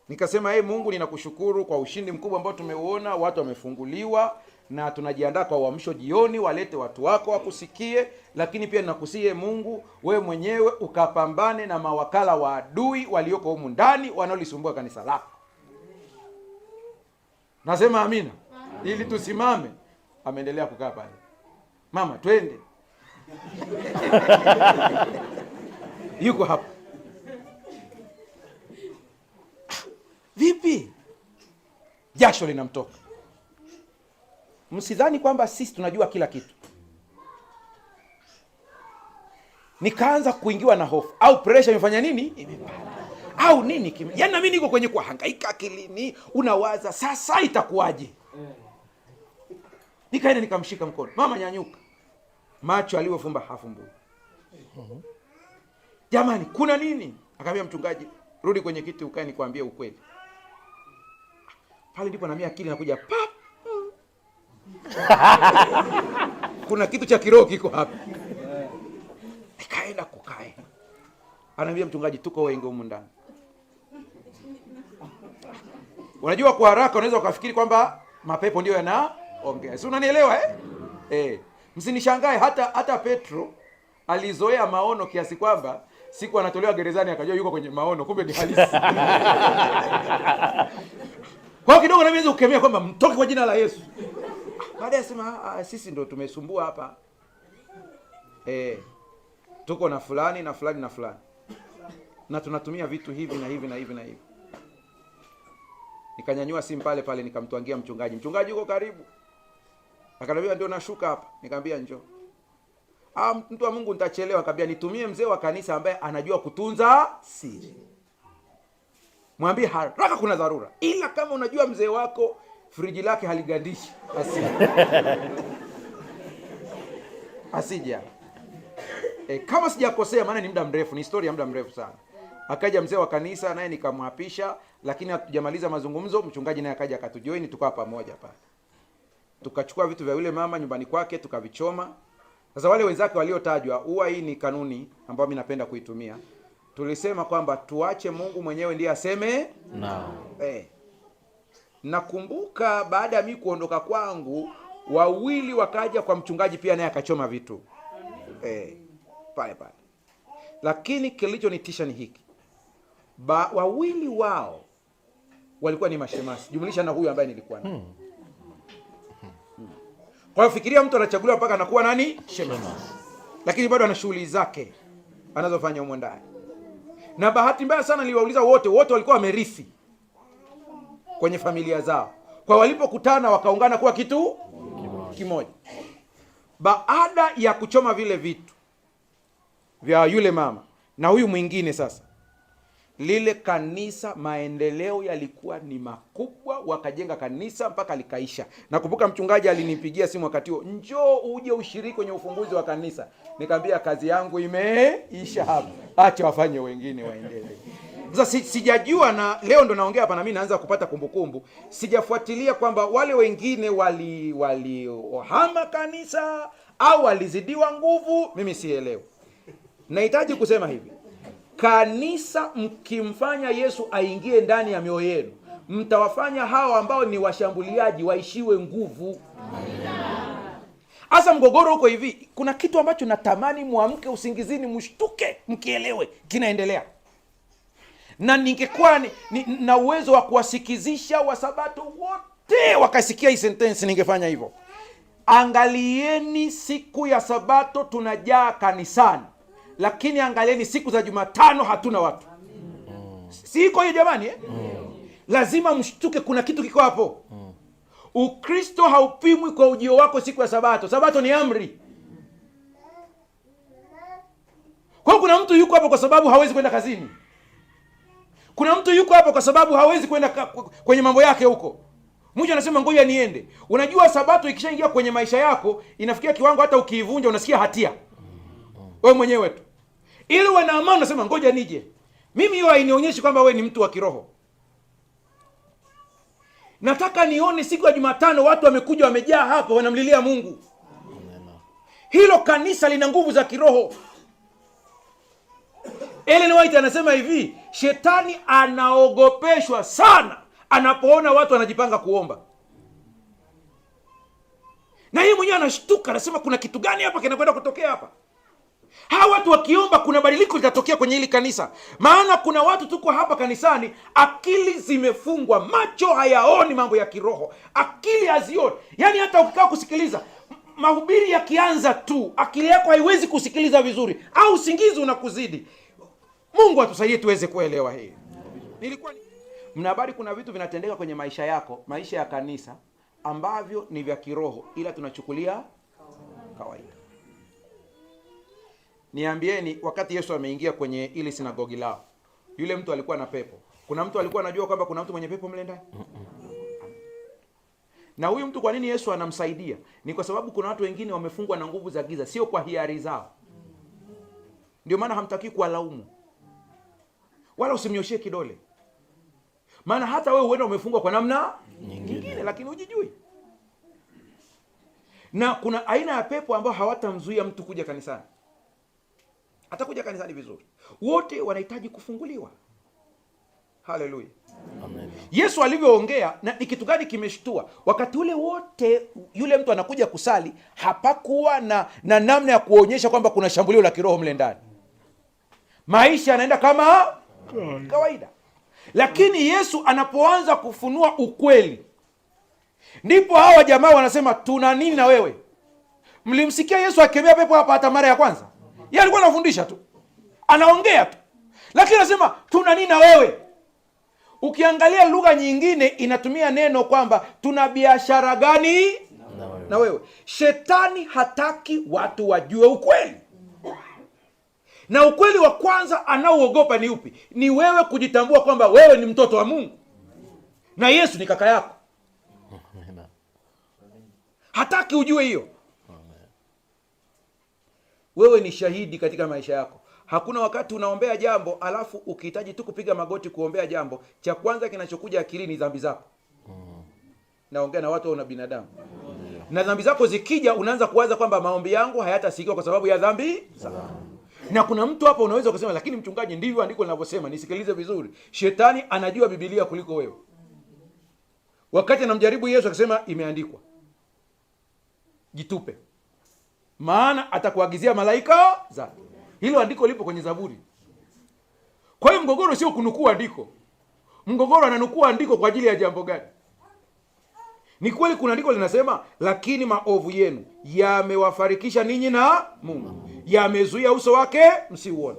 nikasema Mungu ninakushukuru kwa ushindi mkubwa ambao tumeuona, watu wamefunguliwa na tunajiandaa kwa uamsho jioni, walete watu wako wakusikie, lakini pia ninakusihi Mungu wewe mwenyewe ukapambane na mawakala wa adui walioko humu ndani wanaolisumbua kanisa lako. Nasema amina. Ili tusimame. Ameendelea kukaa pale. Mama twende. yuko hapa. Vipi? Jasho linamtoka. Msidhani kwamba sisi tunajua kila kitu. Nikaanza kuingiwa na hofu, au pressure imefanya nini? Imepanda. Au nini yaani na mimi niko kwenye kuhangaika akilini, unawaza sasa itakuwaje? Nikaenda nikamshika mkono. Mama, nyanyuka. Macho aliyofumba hafumbui. Jamani, kuna nini? Akamwambia mchungaji, rudi kwenye kiti ukae nikwambie ukweli. Pale ndipo na mimi akili nakuja pap. Kuna kitu cha kiroho kiko hapa. Nikaenda kukae. Ananiambia mchungaji, tuko wengi humu ndani. Unajua kwa haraka unaweza ukafikiri kwamba mapepo ndio yanaongea. Si unanielewa msinishangae, hata Petro alizoea maono kiasi kwamba siku anatolewa gerezani akajua yuko kwenye maono, kumbe ni halisi. Kwa kidogo na mimi ukemea kwamba mtoke kwa jina la Yesu. Baadaye sema sisi ndio tumesumbua hapa. Tuko na fulani na fulani na fulani. Na tunatumia vitu hivi na hivi na hivi na hivi. Nikanyanyua simu pale nikamtwangia mchungaji. Mchungaji yuko karibu. Akaniambia ndio nashuka hapa. Nikamwambia njoo. Mtu wa Mungu nitachelewa. Akaniambia nitumie mzee wa kanisa ambaye anajua kutunza siri. Mwambie haraka kuna dharura. Ila kama unajua mzee wako friji lake haligandishi, asije. Kama sijakosea, maana ni muda mrefu, ni historia ya muda mrefu sana. Akaja mzee wa kanisa naye nikamwapisha, lakini hatujamaliza mazungumzo, mchungaji naye akaja akatujoin, tukawa pamoja pale. Tukachukua vitu vya yule mama nyumbani kwake tukavichoma. Sasa wale wenzake waliotajwa, huwa hii ni kanuni ambayo mimi napenda kuitumia. Tulisema kwamba tuache Mungu mwenyewe ndiye aseme no. Nakumbuka baada ya mimi kuondoka kwangu, wawili wakaja kwa mchungaji pia naye akachoma vitu. Pale. Lakini kilichonitisha ni hiki. Wawili wao walikuwa ni mashemasi, jumlisha na huyu ambaye nilikuwa naye. Kwa hiyo fikiria mtu anachaguliwa mpaka anakuwa nani? Shemasi. Lakini bado ana shughuli zake anazofanya huko ndani. Na bahati mbaya sana niliwauliza wote walikuwa wamerithi kwenye familia zao. Kwa walipokutana wakaungana kuwa kitu kimoja. Baada ya kuchoma vile vitu vya yule mama na huyu mwingine, sasa lile kanisa maendeleo yalikuwa ni makubwa, wakajenga kanisa mpaka likaisha. Nakumbuka mchungaji alinipigia simu wakati huo, njoo uje ushiriki kwenye ufunguzi wa kanisa. Nikamwambia kazi yangu imeisha hapa, acha wafanye wengine waendelee. Sasa sijajua, na leo ndo naongea hapa na mimi naanza kupata kumbukumbu. Sijafuatilia kwamba wale wengine walihama kanisa au walizidiwa nguvu, mimi sielewi. Nahitaji kusema hivi, kanisa mkimfanya Yesu aingie ndani ya mioyo yenu, mtawafanya hao ambao ni washambuliaji waishiwe nguvu. Asa mgogoro huko hivi, kuna kitu ambacho natamani muamke usingizini mshtuke mkielewe kinaendelea. Na ningekuwa na uwezo wa kuwasikizisha Wasabato wote wakasikia hii sentence, ningefanya hivyo. Angalieni siku ya Sabato tunajaa kanisani, lakini angalieni siku za Jumatano hatuna watu. Siko hiyo jamani Lazima mshtuke, kuna kitu kiko hapo. Ukristo haupimwi kwa ujio wako siku ya Sabato. Sabato ni amri. Kwa kuna mtu yuko hapo kwa sababu hawezi kwenda kazini. Kuna mtu yuko hapo kwa sababu hawezi kwenda kwenye mambo yake huko. Mmoja anasema ngoja niende. Unajua Sabato ikishaingia kwenye maisha yako inafikia kiwango hata ukiivunja unasikia hatia. Wewe mwenyewe tu. Ili uwe na amani unasema ngoja nije. Mimi hiyo hainionyeshi kwamba wewe ni mtu wa kiroho. Nataka nione siku ya Jumatano watu wamekuja wamejaa hapa wanamlilia Mungu. Hilo kanisa lina nguvu za kiroho. Ellen White anasema hivi, shetani anaogopeshwa sana anapoona watu wanajipanga kuomba. Na yeye mwenyewe anashtuka, anasema kuna kitu gani hapa kinakwenda kutokea hapa? Hawa watu wakiomba kuna badiliko litatokea kwenye hili kanisa. Maana kuna watu tuko hapa kanisani, akili zimefungwa, macho hayaoni mambo ya kiroho, akili hazioni. Yaani hata ukikaa kusikiliza, mahubiri yakianza tu akili yako haiwezi kusikiliza vizuri, au usingizi unakuzidi. Mungu atusaidie tuweze kuelewa hii. Mna habari, kuna vitu vinatendeka kwenye maisha yako, maisha ya kanisa, ambavyo ni vya kiroho ila tunachukulia kawaida. Niambieni, wakati Yesu ameingia kwenye ile sinagogi lao, yule mtu alikuwa na pepo. Kuna mtu alikuwa anajua kwamba kuna mtu mwenye pepo mle ndani? Na huyu mtu kwa nini Yesu anamsaidia? Ni kwa sababu kuna watu wengine wamefungwa na nguvu za giza, sio kwa hiari zao. Ndio maana hamtaki kuwalaumu, wala usimnyoshie kidole, maana hata wewe huenda umefungwa kwa namna nyingine lakini hujijui. Na kuna aina ya pepo ambao hawatamzuia mtu kuja kanisani. Atakuja kanisani vizuri. Wote wanahitaji kufunguliwa. Haleluya. Amen. Yesu alivyoongea, na ni kitu gani kimeshtua? Wakati ule wote yule mtu anakuja kusali, hapakuwa na namna ya kuonyesha kwamba kuna shambulio la kiroho mle ndani. Maisha yanaenda kama kawaida. Lakini Yesu anapoanza kufunua ukweli, ndipo hawa jamaa wanasema, tuna nini na wewe? Mlimsikia Yesu akemea pepo hapa hata mara ya kwanza? Yeye alikuwa anafundisha tu, anaongea tu, lakini anasema tuna nini na wewe? Ukiangalia lugha nyingine inatumia neno kwamba tuna biashara gani na wewe? Shetani hataki watu wajue ukweli. Na ukweli wa kwanza anaoogopa ni upi? Ni wewe kujitambua kwamba wewe ni mtoto wa Mungu na Yesu ni kaka yako. Hataki ujue hiyo. Wewe ni shahidi katika maisha yako. Hakuna wakati unaombea jambo alafu ukihitaji tu kupiga magoti kuombea jambo, cha kwanza kinachokuja akilini ni dhambi zako. Naongea na watu na binadamu. Na dhambi zako zikija, unaanza kuwaza kwamba maombi yangu hayatasikiwa kwa sababu ya dhambi zako. Na kuna mtu hapa unaweza kusema, lakini mchungaji, ndivyo andiko linavyosema. Nisikilize vizuri. Shetani anajua Biblia kuliko wewe. Wakati anamjaribu Yesu akisema imeandikwa, jitupe, maana atakuagizia malaika zake. Hilo andiko lipo kwenye Zaburi. Kwa hiyo mgogoro sio kunukuu andiko. Mgogoro ananukuu andiko kwa ajili ya jambo gani? Ni kweli kuna andiko linasema, lakini maovu yenu yamewafarikisha ninyi na Mungu, yamezuia uso wake msiuone.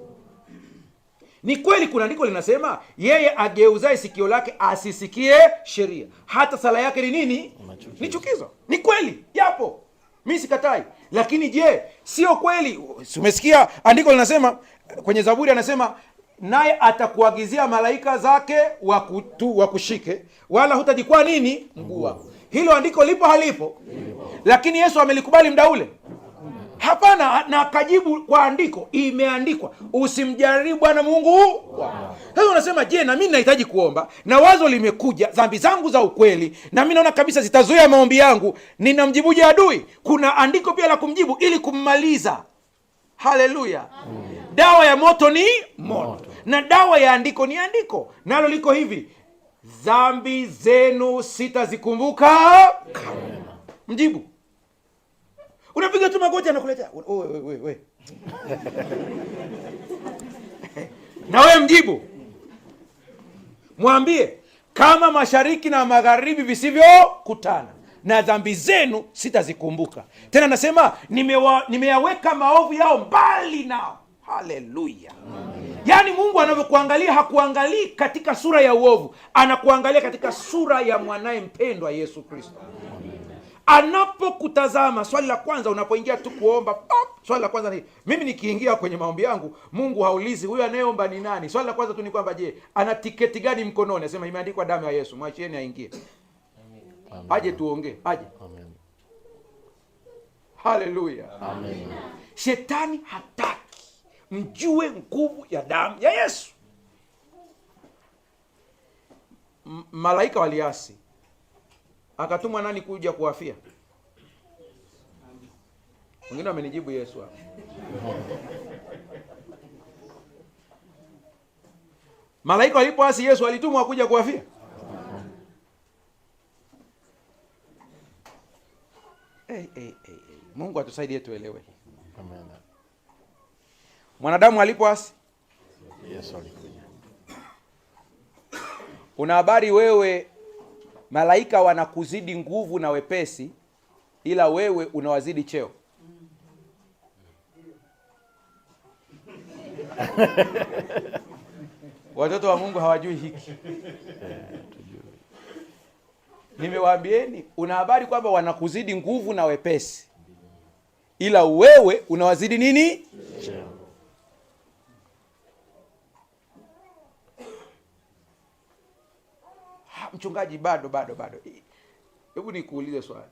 Ni kweli kuna andiko linasema, yeye ageuzaye sikio lake asisikie sheria, hata sala yake ni nini? Ni chukizo. Ni kweli, yapo, mimi sikatai. Lakini je, sio kweli? Umesikia andiko linasema kwenye Zaburi, anasema naye atakuagizia malaika zake wakushike, wala hutajikwaa nini? Mguu wako. Hilo andiko lipo halipo? Lakini Yesu amelikubali muda ule? Hapana, na akajibu kwa andiko, imeandikwa, usimjaribu Bwana Mungu wako. Sasa unasema, je, na mimi nahitaji kuomba na wazo limekuja, dhambi zangu za ukweli, na mimi naona kabisa zitazuia maombi yangu, ninamjibuje adui? Kuna andiko pia la kumjibu ili kummaliza. Haleluya. Dawa ya moto ni moto, na dawa ya andiko ni andiko, nalo liko hivi, dhambi zenu sitazikumbuka. Mjibu. Unapiga tu magoti anakuletea, we. Na wewe mjibu. Mwambie, kama mashariki na magharibi visivyokutana, na dhambi zenu sitazikumbuka tena. Nasema nimeyaweka maovu yao mbali nao. Haleluya. Yaani Mungu anavyokuangalia, hakuangalii katika sura ya uovu, anakuangalia katika sura ya mwanaye mpendwa Yesu Kristo. Anapokutazama, swali la kwanza unapoingia tu kuomba, swali la kwanza ni, mimi nikiingia kwenye maombi yangu, Mungu haulizi huyu anayeomba ni nani. Swali la kwanza tu ni kwamba, je, ana tiketi gani mkononi? Nasema imeandikwa damu ya Yesu, mwachieni aingie. Amen. Aje tuongee, aje. Amen. Haleluya. Amen. Shetani hataki mjue nguvu ya damu ya Yesu. Malaika waliasi, akatumwa nani kuja kuwafia? Wengine wamenijibu Yesu hapa. Malaika walipoasi, Yesu alitumwa kuja kuwafia? Mungu atusaidie tuelewe. Amen. Mwanadamu alipoasi, Yesu alikuja. Una habari wewe, malaika wanakuzidi nguvu na wepesi, ila wewe unawazidi cheo. Watoto wa Mungu hawajui hiki. Nimewaambieni, una habari kwamba wanakuzidi nguvu na wepesi, ila wewe unawazidi nini? Cheo. Mchungaji, bado. Hebu nikuulize swali.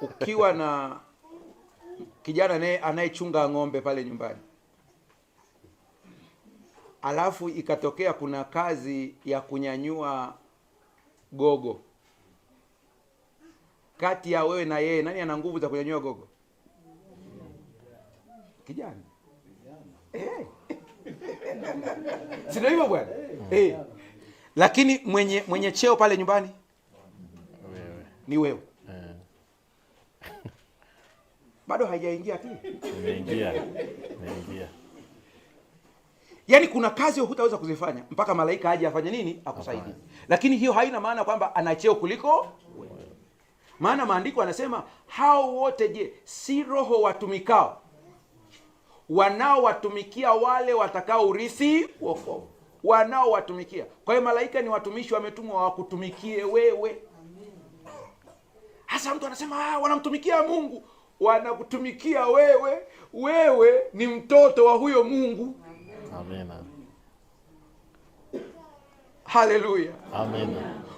Ukiwa na kijana anayechunga ng'ombe pale nyumbani, alafu ikatokea kuna kazi ya kunyanyua gogo, kati ya wewe na yeye, nani ana nguvu za kunyanyua gogo? Kijana. Sio hivyo bwana? Lakini mwenye cheo pale nyumbani ni wewe. Bado haijaingia akili. Imeingia. Yaani kuna kazi hutaweza kuzifanya mpaka malaika aje afanye nini? Akusaidie. Lakini hiyo haina maana kwamba ana cheo kuliko wewe. Maana maandiko yanasema hao wote, je, si roho watumikao wanaowatumikia wale watakao urithi wokovu? Wanaowatumikia. Kwa hiyo malaika ni watumishi wametumwa wakutumikie wewe. Hasa mtu anasema wanamtumikia Mungu. Wanakutumikia wewe. Wewe ni mtoto wa huyo Mungu. Amen. Haleluya. Amen.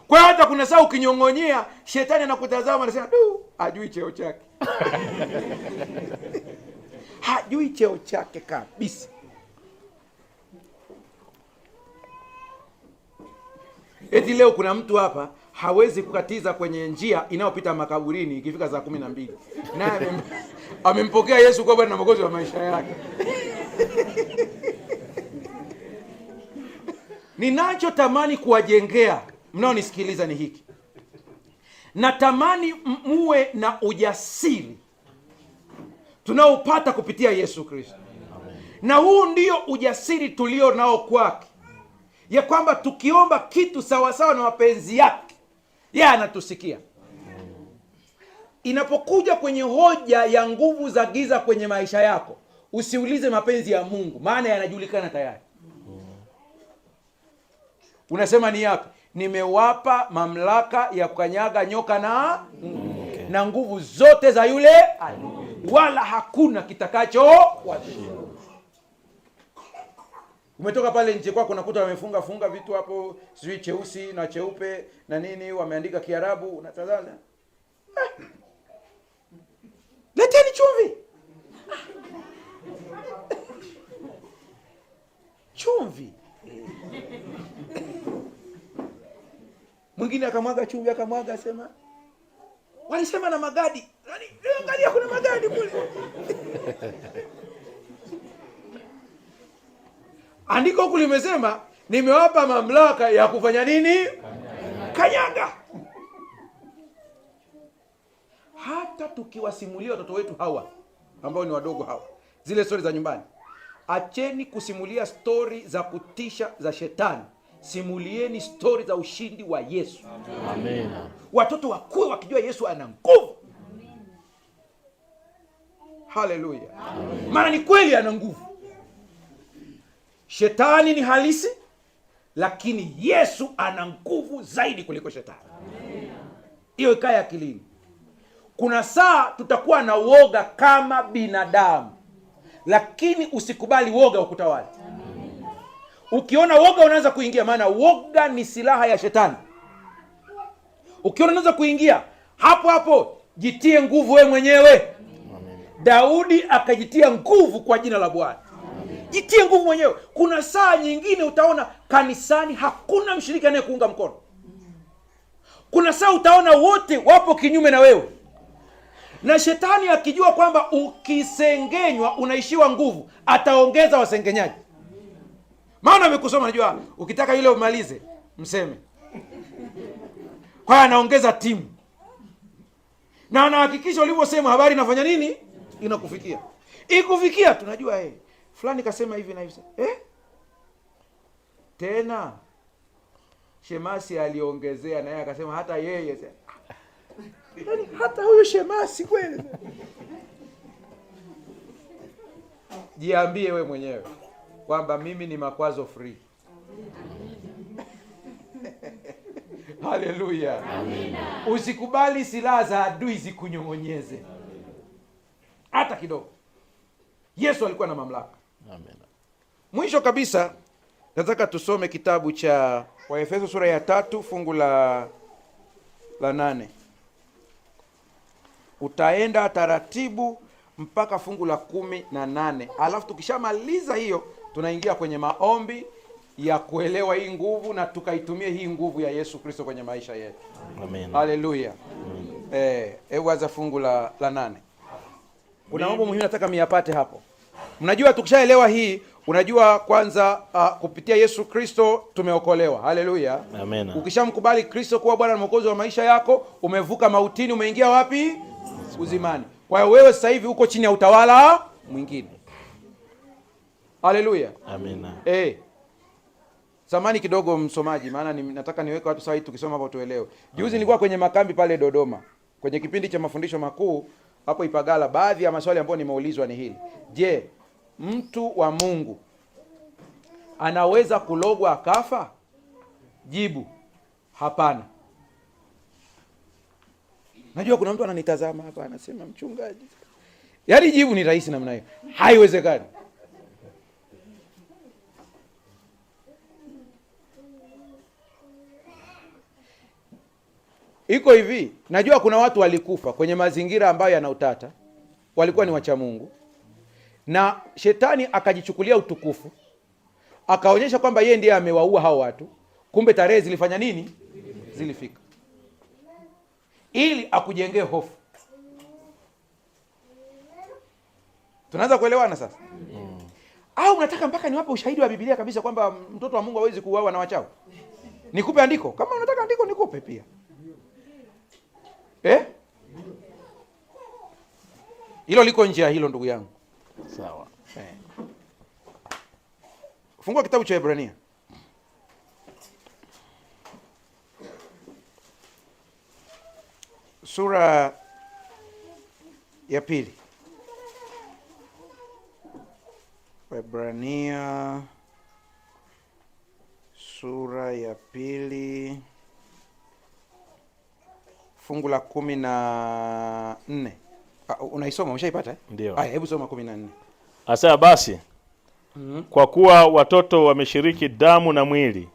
Kwa hiyo hata kuna saa ukinyong'onyea, shetani anakutazama anasema, hajui cheo chake. Hajui cheo chake kabisa. Eti leo kuna mtu hapa hawezi kukatiza kwenye njia inayopita makaburini ikifika saa 12. Naye amempokea Yesu kwa Bwana na Mwokozi wa maisha yake. Ninachotamani kuwajengea mnaonisikiliza ni hiki. Natamani muwe na ujasiri tunaopata kupitia Yesu Kristo. Na huu ndio ujasiri tulio nao kwake, ya kwamba tukiomba kitu sawa sawa na mapenzi yake, yeye anatusikia. Inapokuja kwenye hoja ya nguvu za giza kwenye maisha yako, usiulize mapenzi ya Mungu, maana yanajulikana tayari. Unasema ni yapi? Nimewapa mamlaka ya kukanyaga nyoka na nguvu zote za yule, wala hakuna kitakacho washinda. Umetoka pale nje kwako unakuta wamefunga vitu hapo, sijui cheusi na cheupe na nini, wameandika Kiarabu, unatazama. Leteni chumvi. Chumvi. Mwingine akamwaga chumvi, akamwaga, asema walisema na magadi. Yaani angalia kuna magadi kule. Andiko huku limesema nimewapa mamlaka ya kufanya nini? Kanyaga. Hata tukiwasimulia watoto wetu hawa ambao ni wadogo hawa zile stori za nyumbani, acheni kusimulia stori za kutisha za shetani, simulieni stori za ushindi wa Yesu. Amen. Watoto wakue wakijua Yesu ana nguvu. Haleluya. Maana ni kweli ana nguvu. Shetani ni halisi, lakini Yesu ana nguvu zaidi kuliko shetani. Hiyo ikae akilini. Kuna saa tutakuwa na woga kama binadamu, lakini usikubali woga ukutawale. Ukiona woga unaanza kuingia, maana woga ni silaha ya shetani. Ukiona unaanza kuingia, hapo jitie nguvu wewe mwenyewe. Daudi akajitia nguvu kwa jina la Bwana. Jitie nguvu mwenyewe. Kuna saa nyingine utaona kanisani hakuna mshiriki anayekuunga mkono. Kuna saa utaona wote wapo kinyume na wewe. Na shetani akijua kwamba ukisengenywa unaishiwa nguvu, ataongeza wasengenyaji. Maana amekusoma, najua ukitaka ile umalize mseme. Kwa hiyo anaongeza timu. Na anahakikisha ulivyosema habari inafanya nini? Inakufikia. Ikufikia tunajua fulani kasema hivi na hivi. Tena Shemasi aliongezea na yeye akasema hata yeye Yaani hata huyu shemasi kweli. Jiambie we mwenyewe kwamba mimi ni makwazo free. Haleluya. Amina. Usikubali silaha za adui zikunyong'onyeze hata kidogo. Yesu alikuwa na mamlaka. Amina. Mwisho kabisa nataka tusome kitabu cha Waefeso sura ya 3 fungu la 8. Utaenda taratibu mpaka fungu la 18. Alafu tukishamaliza hiyo tunaingia kwenye maombi ya kuelewa hii nguvu na tukaitumia hii nguvu ya Yesu Kristo kwenye maisha yetu. Amen. Haleluya. Hebu anza fungu la 8. Kuna mambo muhimu nataka miyapate hapo. Mnajua tukishaelewa hii, unajua kwanza kupitia Yesu Kristo tumeokolewa. Haleluya. Amen. Ukishamkubali Kristo kuwa Bwana na Mwokozi wa maisha yako, umevuka mautini, umeingia wapi? Uzimani. Kwa hiyo wewe sasa hivi uko chini ya utawala mwingine. Haleluya. Amen. Zamani kidogo msomaji, maana nataka niweke watu sawa tukisoma hapo tuelewe. Juzi nilikuwa kwenye makambi pale Dodoma, kwenye kipindi cha mafundisho makuu hapo Ipagala. Baadhi ya maswali ambayo nimeulizwa ni hili: je, mtu wa Mungu anaweza kulogwa akafa? Jibu: hapana. Najua kuna mtu ananitazama hapa anasema, mchungaji, yaani jibu ni rahisi namna hiyo? Haiwezekani. Iko hivi, najua kuna watu walikufa kwenye mazingira ambayo yana utata, walikuwa ni wacha Mungu, na shetani akajichukulia utukufu, akaonyesha kwamba yeye ndiye amewaua hao watu. Kumbe tarehe zilifanya nini? Zilifika ili akujengee hofu. Tunaanza kuelewana sasa? Au unataka mpaka niwape ushahidi wa Biblia kabisa kwamba mtoto wa Mungu hawezi kuuawa na wachawi? Nikupe andiko? Kama unataka andiko nikupe pia. Hilo liko nje ya hilo ndugu yangu. Sawa. Fungua kitabu cha Waebrania. Sura ya 2. Waebrania sura ya 2 fungu la 14. Unaisoma? Umeshaipata? Ndio. Haya, hebu soma 14. Asa basi, kwa kuwa watoto wameshiriki damu na mwili.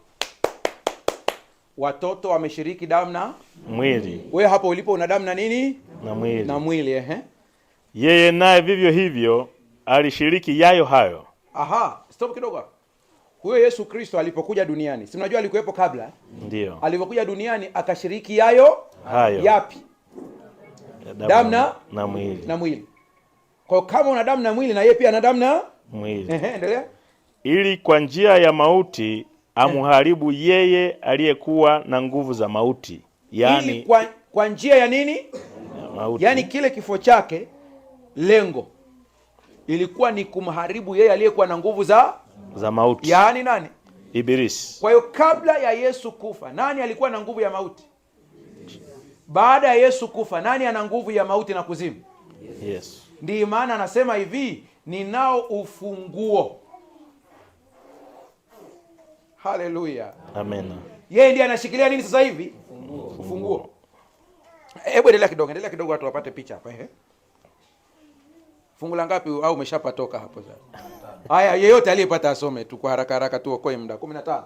Watoto wameshiriki damu na mwili. Wewe hapo ulipo una damu na nini? Na mwili. Na mwili, Yeye naye vivyo hivyo alishiriki yayo hayo. Aha, stop kidogo hapo. Huyo Yesu Kristo alipokuja duniani, si unajua alikuwepo kabla? Ndio. Alipokuja duniani akashiriki yayo hayo. Yapi? Damu na mwili. Na mwili. Kwa kama una damu na mwili, na yeye pia ana damu na mwili. Endelea. Ili kwa njia ya mauti amuharibu yeye aliyekuwa na nguvu za mauti. Yaani ili kwa njia ya nini? Ya mauti. Yaani kile kifo chake lengo ilikuwa ni kumharibu yeye aliyekuwa na nguvu za mauti. Yaani nani? Ibilisi. Kwa hiyo kabla ya Yesu kufa, nani alikuwa na nguvu ya mauti? Baada ya Yesu kufa, nani ana nguvu ya mauti na kuzimu? Yes. Ndiyo maana anasema hivi, ninao ufunguo. Haleluya. Amen. Yeye ndiye anashikilia nini sasa hivi? Ufunguo. Hebu endelea kidogo watu wapate picha hapa. Fungu la ngapi au umeshapatoka hapo sasa? Haya, yeyote aliyepata asome tu kwa haraka tu, okoe muda. 15.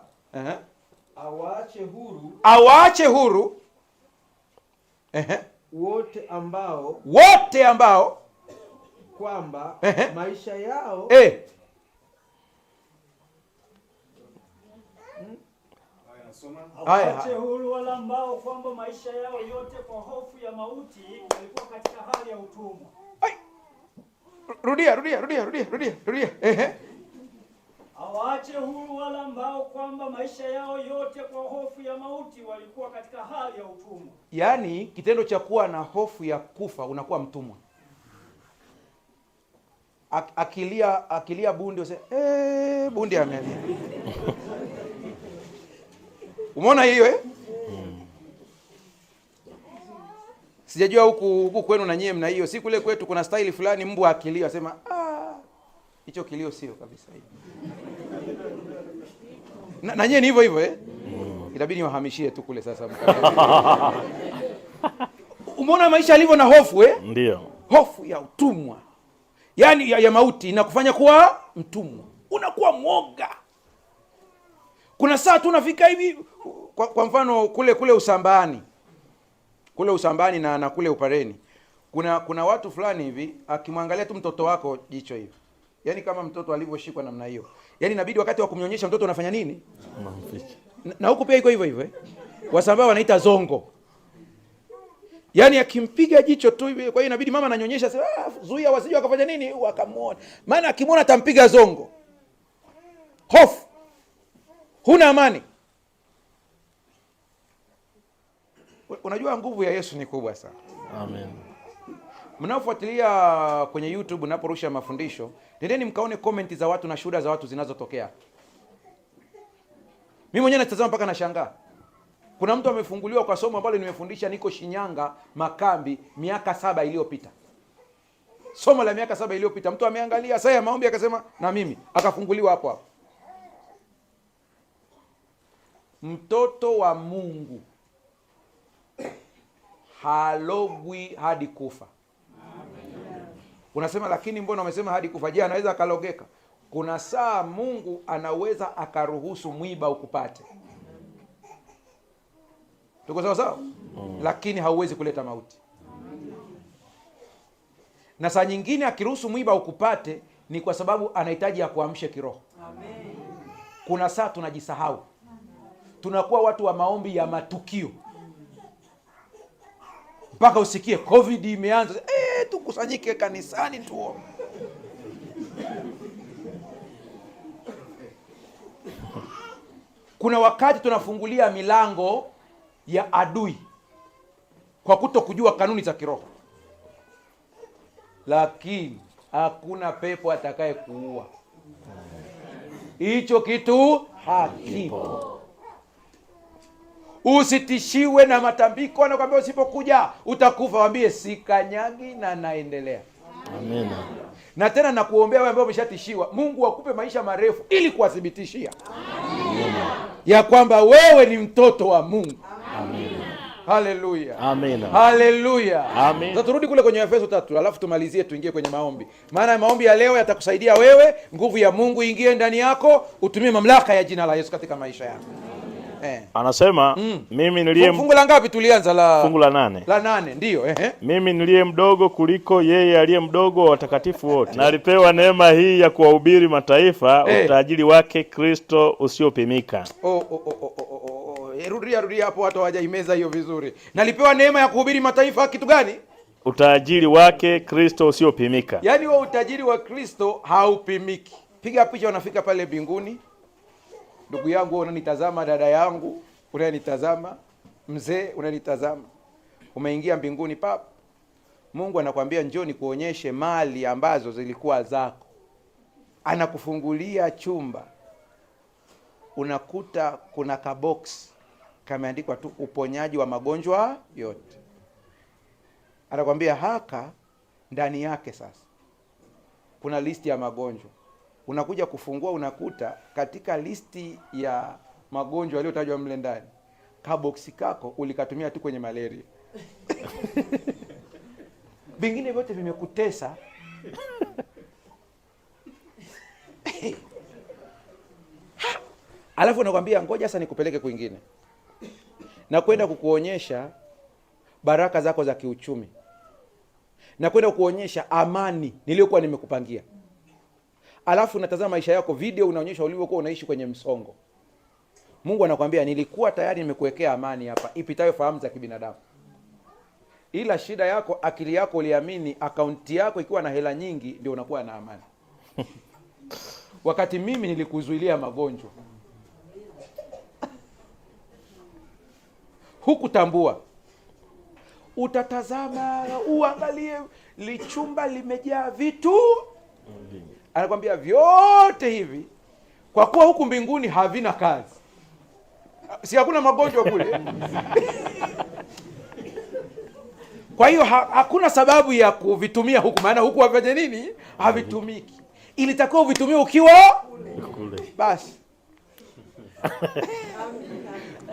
Awaache huru. Wote ambao kwamba maisha yao Waache huru wale ambao kwamba maisha yao yote kwa hofu ya mauti walikuwa katika hali ya utumwa. Rudia. Awaache huru wale ambao kwamba maisha yao yote kwa hofu ya mauti walikuwa katika hali ya utumwa. Yaani kitendo cha kuwa na hofu ya kufa unakuwa mtumwa. Akilia bundi useme bundi amelia. Umeona hiyo Sijajua huku kwenu na nyie mna hiyo. Si kule kwetu kuna style fulani mbwa akilia asema hicho kilio sio kabisa hivi. Na nyie ni hivyo hivyo Itabidi wahamishie tu kule sasa Umeona maisha yalivyo na hofu Ndio. Hofu ya utumwa. Yaani ya mauti inakufanya kuwa mtumwa. Unakuwa mwoga. Kuna saa tu unafika hivi kwa mfano kule Usambani. Kule Usambani na kule Upareni. Kuna watu fulani hivi akimwangalia tu mtoto wako jicho hivi. Yaani kama mtoto alivyoshikwa namna hiyo. Yaani inabidi wakati wa kumnyonyesha mtoto unafanya nini? Na huku pia iko hivyo hivyo Wasambaa wanaita zongo. Yaani akimpiga jicho tu hivi, kwa hiyo inabidi mama ananyonyesha sasa zuia wasije wakafanya nini wakamuona. Maana akimwona atampiga zongo. Hofu. Huna amani. Unajua nguvu ya Yesu ni kubwa sana. Amen. Mnaofuatilia kwenye YouTube naporusha mafundisho, nendeni mkaone comment za watu na shuhuda za watu zinazotokea. Mimi mwenyewe natazama mpaka nashangaa. Kuna mtu amefunguliwa kwa somo ambalo nimefundisha niko Shinyanga makambi miaka 7 iliyopita. Somo la miaka 7 iliyopita. Mtu ameangalia saa ya maombi akasema na mimi akafunguliwa hapo hapo. Mtoto wa Mungu halogwi hadi kufa. Unasema lakini mbona umesema hadi kufa? Je, anaweza akalogeka? Kuna saa Mungu anaweza akaruhusu mwiba ukupate. Tuko sawa sawa? Lakini hauwezi kuleta mauti. Na saa nyingine akiruhusu mwiba ukupate ni kwa sababu anahitaji ya kuamshe kiroho. Kuna saa tunajisahau. Tunakuwa watu wa maombi ya matukio. Mpaka usikie COVID imeanza, tukusanyike kanisani tuombe. Kuna wakati tunafungulia milango ya adui kwa kutokujua kanuni za kiroho. Lakini hakuna pepo atakaye kuua. Hicho kitu hakipo. Usitishiwe na matambiko, anakuambia usipokuja utakufa, waambie sikanyagi na naendelea. Amen. Na tena nakuombea wewe ambao umeshatishiwa, Mungu akupe maisha marefu ili kuwathibitishia ya kwamba wewe ni mtoto wa Mungu. Amen. Haleluya. Amen. Haleluya. Amen. Sasa turudi kule kwenye Efeso 3 alafu tumalizie tuingie kwenye maombi. Maana maombi ya leo yatakusaidia wewe, nguvu ya Mungu ingie ndani yako, utumie mamlaka ya jina la Yesu katika maisha yako. Anasema mimi niliye fungu la ngapi tulianza? Fungu la 8. La 8 ndio Mimi niliye mdogo kuliko yeye aliye mdogo wa watakatifu wote. Na alipewa neema hii ya kuwahubiri mataifa utajiri wake Kristo usiopimika. Rudia hapo, watu hawajaimeza hiyo vizuri. Nalipewa neema ya kuhubiri mataifa kitu gani? Utajiri wake Kristo usiopimika. Yaani huo utajiri wa Kristo haupimiki. Piga picha unafika pale mbinguni. Ndugu yangu unanitazama, dada yangu unanitazama, mzee unanitazama. Umeingia mbinguni pap. Mungu anakuambia njoo nikuonyeshe mali ambazo zilikuwa zako. Anakufungulia chumba. Unakuta kuna kabox kameandikwa tu uponyaji wa magonjwa yote. Anakuambia haka ndani yake sasa kuna listi ya magonjwa. Unakuja kufungua unakuta katika listi ya magonjwa yaliyotajwa mle ndani kaboksi kako ulikatumia tu kwenye malaria. Vingine vyote vimekutesa. Alafu nakwambia ngoja sasa nikupeleke kwingine. Na kwenda kukuonyesha baraka zako za kiuchumi. Na kwenda kukuonyesha amani niliyokuwa nimekupangia. Alafu unatazama maisha yako, video unaonyesha ulivyokuwa unaishi kwenye msongo. Mungu anakuambia nilikuwa tayari nimekuwekea amani hapa ipitayo fahamu za kibinadamu. Ila shida yako, akili yako uliamini akaunti yako ikiwa na hela nyingi ndio unakuwa na amani. Wakati mimi nilikuzuilia magonjwa. Hukutambua. Utatazama, uangalie lichumba limejaa vitu. Anakuambia vyote hivi kwa kuwa huku mbinguni havina kazi. Si hakuna magonjwa kule. Kwa hiyo hakuna sababu ya kuvitumia huku, maana huku wafanye nini? Havitumiki. Ilitakiwa uvitumie ukiwa kule. Basi.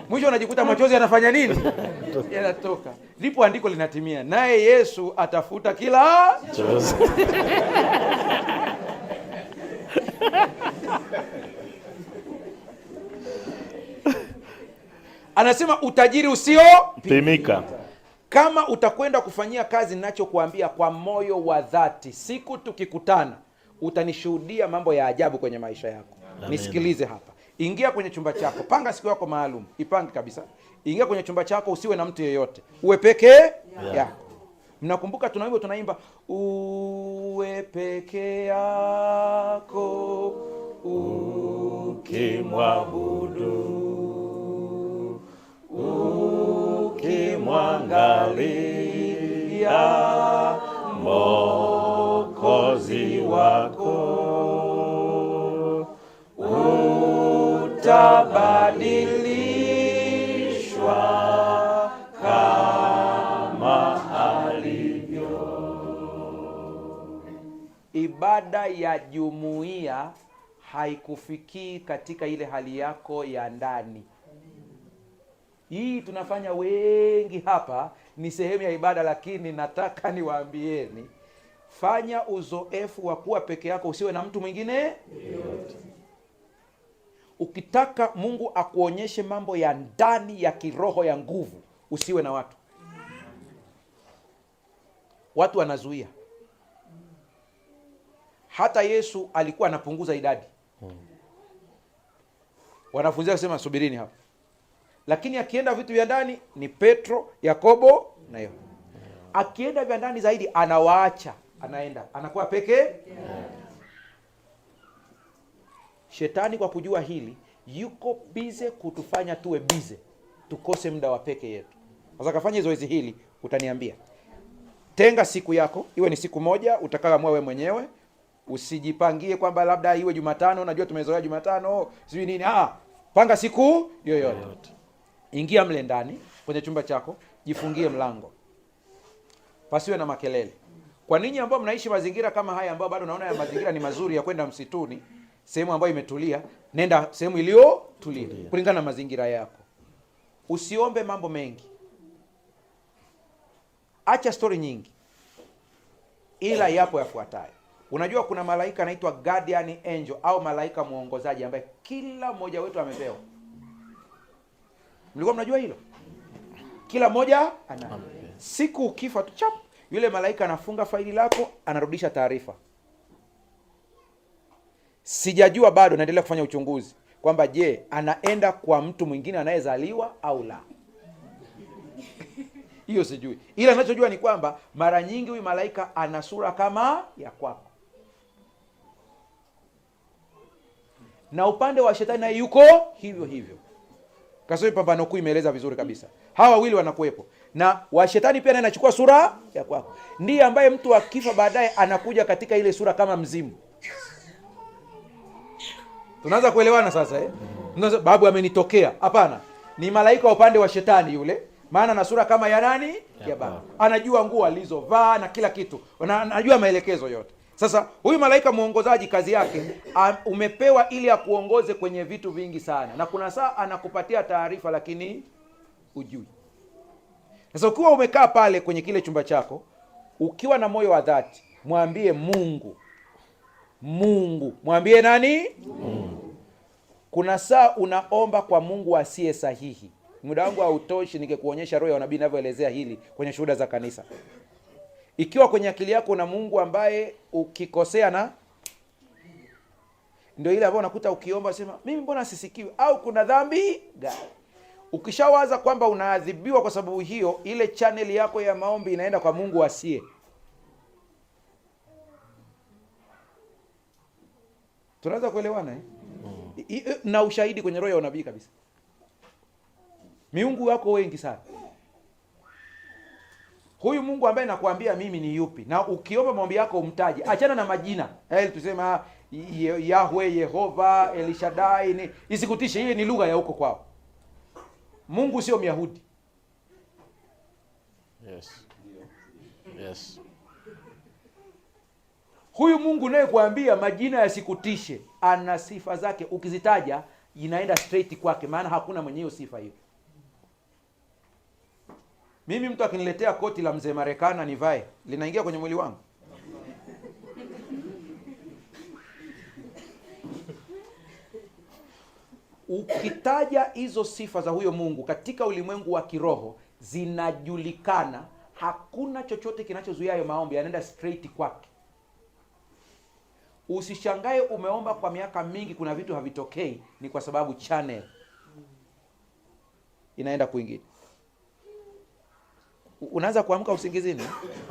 Mwisho unajikuta machozi yanafanya nini? Yanatoka. Ndipo andiko linatimia. Naye Yesu atafuta kila chozi. Anasema utajiri usio pimika. Kama utakwenda kufanyia kazi ninachokuambia kwa moyo wa dhati, siku tukikutana utanishuhudia mambo ya ajabu kwenye maisha yako. Amen. Nisikilize hapa. Ingia kwenye chumba chako, panga siku yako maalum, ipange kabisa. Ingia kwenye chumba chako, usiwe na mtu yeyote, uwe peke yako. Mnakumbuka tunaimba uwe peke yako ukimwabudu, ukimwangalia Mwokozi wako, utabadilishwa kama alivyo. Ibada ya jumuiya haikufikii katika ile hali yako ya ndani. Hii tunafanya wengi hapa ni sehemu ya ibada, lakini nataka niwaambieni, fanya uzoefu wa kuwa peke yako, usiwe na mtu mwingine yote. Ukitaka Mungu akuonyeshe mambo ya ndani ya kiroho ya nguvu, usiwe na watu. Watu wanazuia. Hata Yesu alikuwa anapunguza idadi. Wanafunzi wakasema subirini hapa. Lakini akienda vitu vya ndani ni Petro, Yakobo na Yohana. Akienda vya ndani zaidi anawaacha, anakuwa peke. Shetani kwa kujua hili yuko bize kutufanya tuwe bize, tukose muda wa peke yetu. Sasa kafanya zoezi hili, utaniambia. Tenga siku yako, iwe ni siku moja utakayoamua wewe mwenyewe. Usijipangie kwamba labda iwe Jumatano, najua tumezoea Jumatano, sijui nini. Panga siku yoyote. Ingia mle ndani kwenye chumba chako, jifungie mlango. Pasiwe na makelele. Kwa ninyi ambao mnaishi mazingira kama haya, ambao bado naona ya mazingira ni mazuri ya kwenda msituni, sehemu ambayo imetulia, nenda sehemu iliyo tulia kulingana na mazingira yako. Usiombe mambo mengi. Acha story nyingi. Ila yapo yafuatayo. Unajua kuna malaika anaitwa guardian angel au malaika muongozaji ambaye kila mmoja wetu amepewa. Mlikuwa mnajua hilo? Kila mmoja ana. Siku ukifa tu chap, yule malaika anafunga faili lako, anarudisha taarifa. Sijajua bado, naendelea kufanya uchunguzi kwamba je, anaenda kwa mtu mwingine anayezaliwa au la. Hiyo sijui. Ila ninachojua ni kwamba mara nyingi huyu malaika ana sura kama ya kwako. Na upande wa shetani naye yuko hivyo hivyo. Kasoi Pambano Kuu imeeleza vizuri kabisa. Hawa wawili wanakuwepo. Na wa shetani pia naye anachukua sura ya kwako. Ndiye ambaye mtu akifa baadaye anakuja katika ile sura kama mzimu. Tunaanza kuelewana sasa babu amenitokea. Hapana. Ni malaika upande wa shetani yule. Maana na sura kama ya nani? Ya babu. Anajua nguo alizovaa na kila kitu. Anajua maelekezo yote. Sasa huyu malaika muongozaji kazi yake umepewa ili akuongoze kwenye vitu vingi sana. Na kuna saa anakupatia taarifa lakini hujui. Sasa ukiwa umekaa pale kwenye kile chumba chako, ukiwa na moyo wa dhati, mwambie Mungu. Mwambie nani? Mungu. Kuna saa unaomba kwa Mungu asiye sahihi. Muda wangu hautoshi ningekuonyesha roho ya unabii inavyoelezea hili kwenye shuhuda za kanisa. Ikiwa kwenye akili yako na Mungu ambaye ukikosea na ndio ile ambayo unakuta ukiomba sema mimi mbona sisikiwi au kuna dhambi gani? Ukishawaza kwamba unaadhibiwa kwa sababu hiyo, ile channel yako ya maombi inaenda kwa Mungu asiye. Tunaweza kuelewana na ushahidi kwenye roho ya unabii kabisa. Miungu wako wengi sana. Huyu Mungu ambaye nakuambia mimi ni yupi? Na ukiomba maombi yako umtaje. Achana na majina. Tusema Yahweh, Yehova, Elishadai, isikutishe, hii ni lugha ya huko kwao. Mungu sio Myahudi. Yes. Yes. Huyu Mungu naye kuambia majina yasikutishe, ana sifa zake, ukizitaja inaenda straight kwake, maana hakuna mwenye hiyo sifa hiyo. Mimi mtu akiniletea koti la mzee Marekani nivae, linaingia kwenye mwili wangu? Ukitaja hizo sifa za huyo Mungu katika ulimwengu wa kiroho zinajulikana, hakuna chochote kinachozuia hayo maombi, yanaenda straight kwake. Usishangae umeomba kwa miaka mingi, kuna vitu havitokei, ni kwa sababu channel inaenda kwingine. Unaanza kuamka usingizini.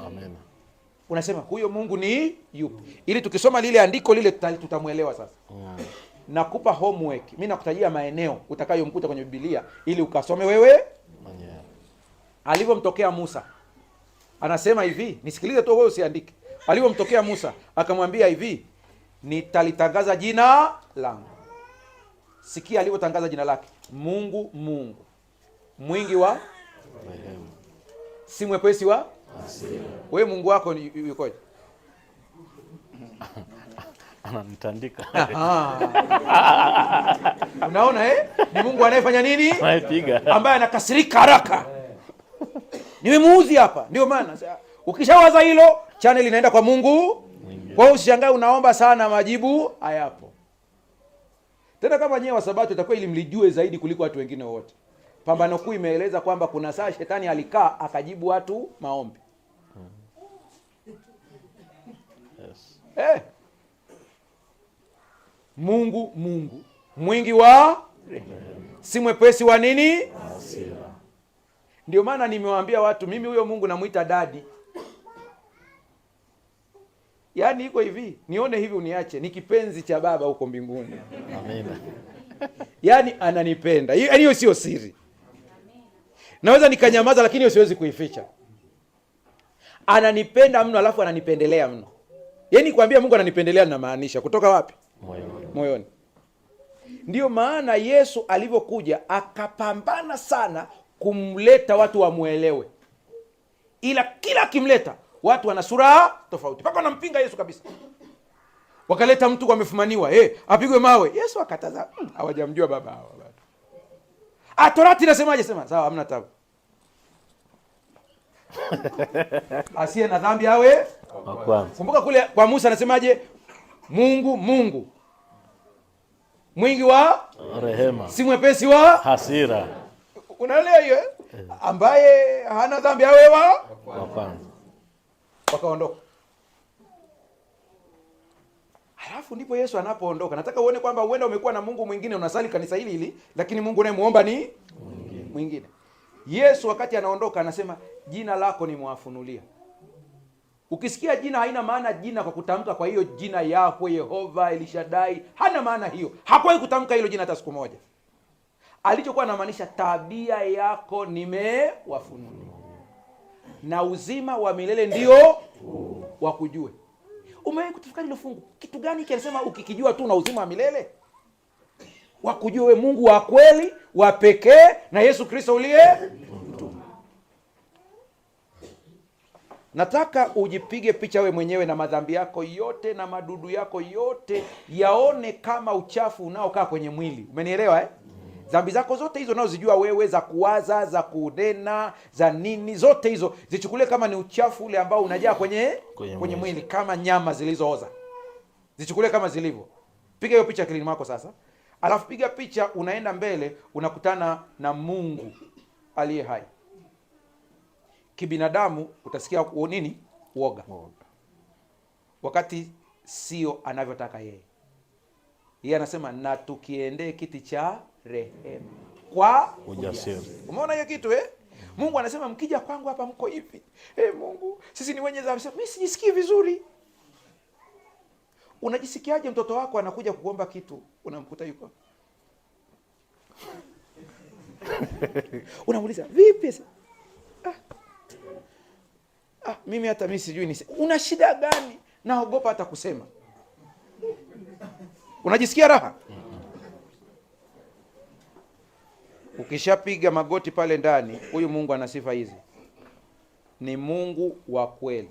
Amen. Unasema huyo Mungu ni yupi? Ili tukisoma lile andiko lile tutamuelewa sasa. Nakupa homework. Mimi nakutajia maeneo utakayomkuta kwenye Biblia ili ukasome wewe mwenyewe. Alivyomtokea Musa. Anasema hivi, nisikilize tu wewe usiandike. Alivyomtokea Musa, akamwambia hivi, nitalitangaza jina langu. Sikia alivyotangaza jina lake. Mungu, Mungu. Mwingi wa rehema. Si mwepesi wa hasira. Wewe Mungu wako yukoje? Ananitandika. Unaona Ni Mungu anayefanya nini? Anaipiga. Ambaye anakasirika haraka. Nimemuudhi hapa. Ndio maana ukishawaza hilo, channel inaenda kwa Mungu. Kwa hiyo usishangae unaomba sana majibu hayapo. Tena kama nyewe wa Sabato itakuwa ili mlijue zaidi kuliko watu wengine wote. Pambano Kuu imeeleza kwamba kuna saa shetani alikaa akajibu watu maombi. Yes. Mungu, Mungu. Mwingi wa si mwepesi wa nini? Hasira. Ndio maana nimewaambia watu mimi huyo Mungu namuita dadi. Yaani iko hivi, nione hivi uniache, ni kipenzi cha Baba huko mbinguni. Amina. Yaani ananipenda. Yaani hiyo sio siri. Naweza nikanyamaza lakini hiyo siwezi kuificha. Ananipenda mno alafu ananipendelea mno. Yaani kuambia Mungu ananipendelea ninamaanisha kutoka wapi? Moyoni. Moyoni. Ndio maana Yesu alivyokuja akapambana sana kumleta watu wamuelewe. Ila kila akimleta watu wana sura tofauti. Mpaka wanampinga Yesu kabisa. Wakaleta mtu amefumaniwa, apigwe mawe. Yesu akataza, hawajamjua baba hawa bado. Torati inasemaje? Sema, sawa, hamna tabu. Asiye na dhambi awe wa kwanza. Kumbuka kule kwa Musa anasemaje? Mungu, Mungu. Mwingi wa rehema. Si mwepesi wa hasira. Unaelewa hiyo? Ambaye hana dhambi awe wa kwanza. Wakaondoka. Halafu ndipo Yesu anapoondoka. Nataka uone kwamba uenda umekuwa na Mungu mwingine unasali kanisa hili, lakini Mungu unayemuomba ni mwingine. Yesu wakati anaondoka anasema jina lako nimwafunulia. Ukisikia jina haina maana jina kwa kutamka, kwa hiyo jina Yahweh, Yehova, Elishadai, hana maana hiyo. Hakuwahi kutamka hilo jina hata siku moja. Alichokuwa anamaanisha tabia yako nimewafunulia. Na uzima wa milele ndio wakujue. Umewahi kutafakari hilo fungu? Kitu gani kinasema ukikijua tu na uzima wa milele? Wakujue we Mungu wa kweli, wa pekee na Yesu Kristo uliye mtume. Nataka ujipige picha we mwenyewe na madhambi yako yote na madudu yako yote yaone kama uchafu unaokaa kwenye mwili. Umenielewa Dhambi zako zote hizo unazojua wewe, za kuwaza, za kunena, za nini, zote hizo zichukulie kama ni uchafu ule ambao unajaa kwenye mwili kama nyama zilizooza. Zichukulie kama zilivyo. Piga hiyo picha akilini mwako sasa. Alafu piga picha unaenda mbele unakutana na Mungu aliye hai. Kibinadamu utasikia nini? Uoga. Wakati sio anavyotaka yeye. Yeye anasema na tukiendee kiti cha rehema kwa ujasiri. Umeona hiyo kitu Mungu anasema mkija kwangu hapa mko hivi. Mungu, sisi ni wenye dhambi. Mimi sijisikii vizuri. Unajisikiaje mtoto wako anakuja kukuomba kitu, unamkuta yuko? Unamuuliza, "Vipi?" Mimi hata mimi sijui una shida gani? Naogopa hata kusema. Unajisikia raha? Ukishapiga magoti pale ndani, huyu Mungu ana sifa hizi. ni Mungu wa kweli,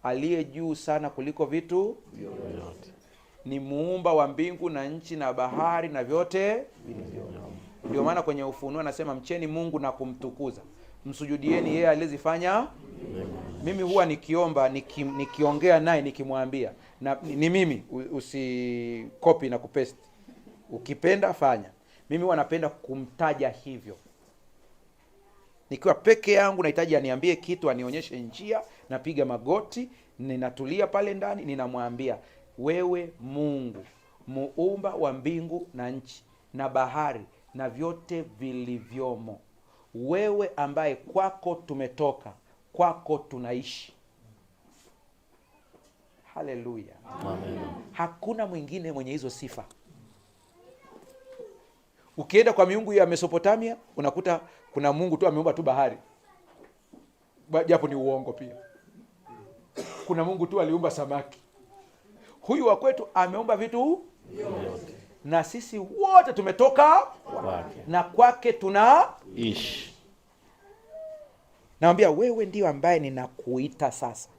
aliye juu sana kuliko vitu vyote. Ni muumba wa mbingu na nchi na bahari na vyote vilivyomo. Ndio maana kwenye Ufunuo anasema mcheni Mungu na kumtukuza, msujudieni yeye aliyezifanya. Mimi huwa nikiomba, nikiongea naye, nikimwambia ni mimi, usikopi na kupaste. Ukipenda fanya. Mimi huwa napenda kumtaja hivyo. Nikiwa peke yangu nahitaji aniambie kitu, anionyeshe njia, napiga magoti, ninatulia pale ndani, ninamwambia wewe Mungu, muumba wa mbingu na nchi na bahari na vyote vilivyomo, wewe ambaye kwako tumetoka, kwako tunaishi. Haleluya. Amen. Hakuna mwingine mwenye hizo sifa. Ukienda kwa miungu ya Mesopotamia unakuta kuna Mungu tu ameumba tu bahari, japo ni uongo pia. Kuna Mungu tu aliumba samaki. Huyu wa kwetu ameumba vitu vyote, na sisi wote tumetoka kwake na kwake tunaishi. Namwambia wewe ndio ambaye ninakuita sasa.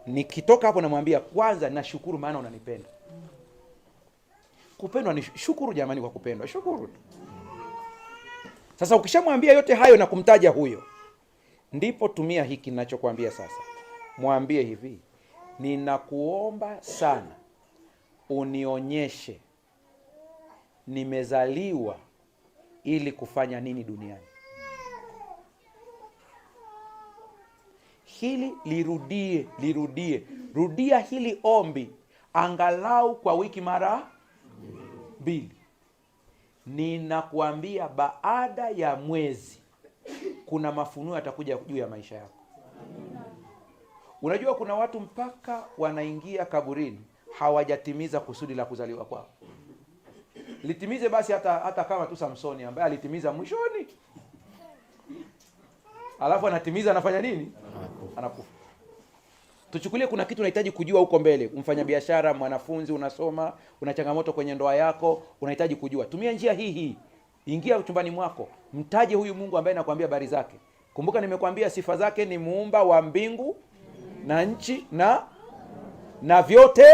Nikitoka hapo namwambia kwanza nashukuru maana unanipenda. Kupendwa ni shukuru jamani, kwa kupendwa shukuru tu. Sasa ukishamwambia yote hayo na kumtaja huyo, ndipo tumia hiki ninachokuambia sasa. Mwambie hivi, ninakuomba sana unionyeshe nimezaliwa ili kufanya nini duniani. Hili rudia hili ombi angalau kwa wiki mara 2. Ninakuambia baada ya mwezi kuna mafunuo yatakuja juu ya maisha yako. Unajua kuna watu mpaka wanaingia kaburini hawajatimiza kusudi la kuzaliwa kwao. Litimize basi hata kama tu Samsoni ambaye alitimiza mwishoni. Alafu anatimiza, anafanya nini? Anakufa. Tuchukulie kuna kitu unahitaji kujua huko mbele. Mfanyabiashara, mwanafunzi, unasoma, una changamoto kwenye ndoa yako, unahitaji kujua. Tumia njia hii. Ingia chumbani mwako, mtaje huyu Mungu ambaye nakwambia habari zake. Kumbuka nimekwambia sifa zake ni muumba wa mbingu na nchi na vyote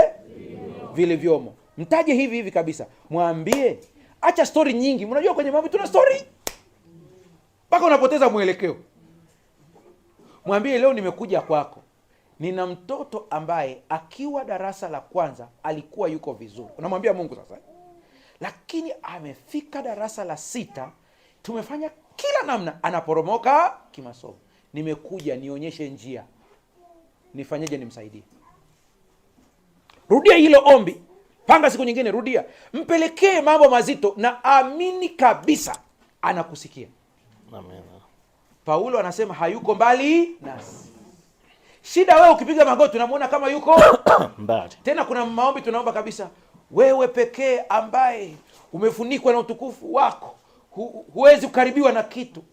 vilivyomo. Mtaje hivi kabisa. Mwambie, acha story nyingi. Unajua kwenye mambo tuna story mpaka unapoteza mwelekeo. Mwambie leo nimekuja kwako, nina mtoto ambaye akiwa darasa la kwanza alikuwa yuko vizuri. Unamwambia Mungu sasa, lakini amefika darasa la 6, tumefanya kila namna, anaporomoka kimasomo. Nimekuja nionyeshe njia, nifanyeje nimsaidie. Rudia hilo ombi, panga siku nyingine, rudia, mpelekee mambo mazito, na amini kabisa anakusikia. Amen. Paulo anasema hayuko mbali nasi. Shida wewe ukipiga magoti tunamuona kama yuko mbali. Tena kuna maombi tunaomba kabisa, wewe pekee ambaye umefunikwa na utukufu wako, huwezi kukaribiwa na kitu.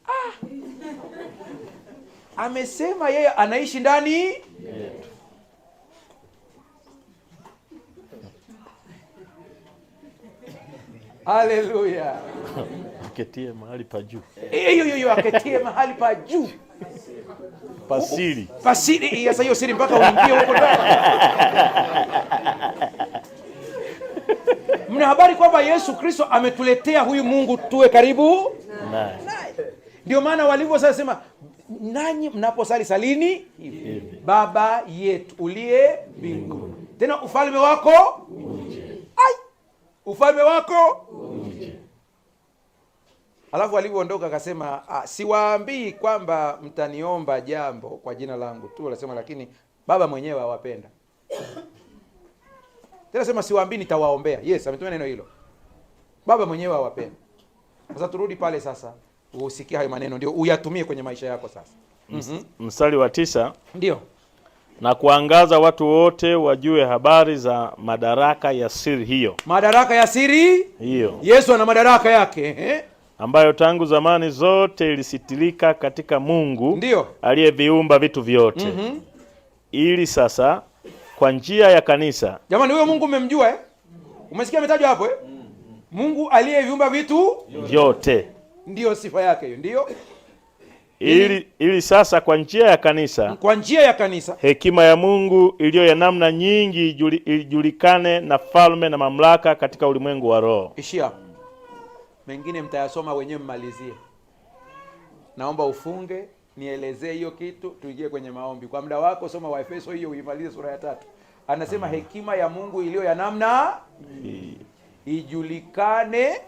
Amesema yeye anaishi ndani yetu. Haleluya. Aketie mahali pa juu. Aketie mahali pa juu. Pasiri. Sasa hiyo siri mpaka uingie huko ndani. Mna habari kwamba Yesu Kristo ametuletea huyu Mungu tuwe karibu naye. Ndio maana walivyo sasa sema, nanyi mnaposali salini hivi: Baba yetu uliye mbinguni. Tena ufalme wako uje. Ufalme wako uje. Alafu alivyoondoka akasema, siwaambii kwamba mtaniomba jambo kwa jina langu tu, anasema lakini Baba mwenyewe awapenda. Tena sema siwaambii nitawaombea. Yes, ametumia neno hilo. Baba mwenyewe awapenda. Sasa turudi pale sasa, usikie hayo maneno ndio uyatumie kwenye maisha yako sasa. Mstari wa 9. Ndio. Na kuangaza watu wote wajue habari za madaraka ya siri hiyo. Madaraka ya siri hiyo. Yesu ana madaraka yake, ambayo tangu zamani zote ilisitirika katika Mungu, ndio aliyeviumba vitu vyote. Ili sasa kwa njia ya kanisa. Jamani, huyo Mungu mmemjua Umesikia ametajwa hapo Mungu aliyeviumba vitu vyote. Ndio sifa yake hiyo, ndio. ili sasa kwa njia ya kanisa hekima ya Mungu iliyo ya namna nyingi ijulikane na falme na mamlaka katika ulimwengu wa roho. Ishia. Mengine mtayasoma wenyewe mmalizie. Naomba ufunge, nielezee hiyo kitu, tuingie kwenye maombi. Kwa muda wako soma Waefeso hiyo uimalize sura ya 3. Anasema hekima ya Mungu iliyo ya namna ijulikane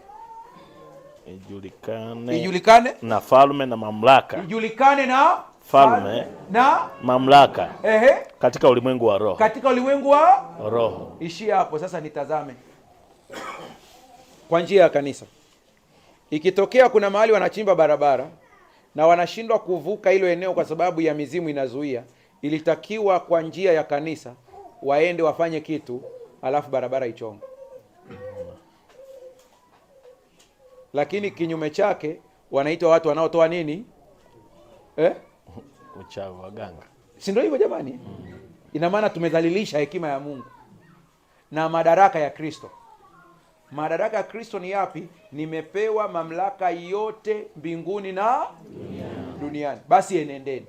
na falme na mamlaka. Ijulikane na falme na mamlaka. Katika ulimwengu wa roho. Katika ulimwengu wa roho. Ishia hapo sasa. Nitazame kwa njia ya kanisa. Ikitokea kuna mahali wanachimba barabara na wanashindwa kuvuka hilo eneo kwa sababu ya mizimu inazuia, ilitakiwa kwa njia ya kanisa waende wafanye kitu, alafu barabara ichonge. Lakini kinyume chake wanaitwa watu wanaotoa nini? Uchawi, waganga. Si ndio hivyo jamani? Ina maana tumedhalilisha hekima ya Mungu na madaraka ya Kristo. Madaraka ya Kristo ni yapi? Nimepewa mamlaka yote mbinguni na duniani. Basi enendeni.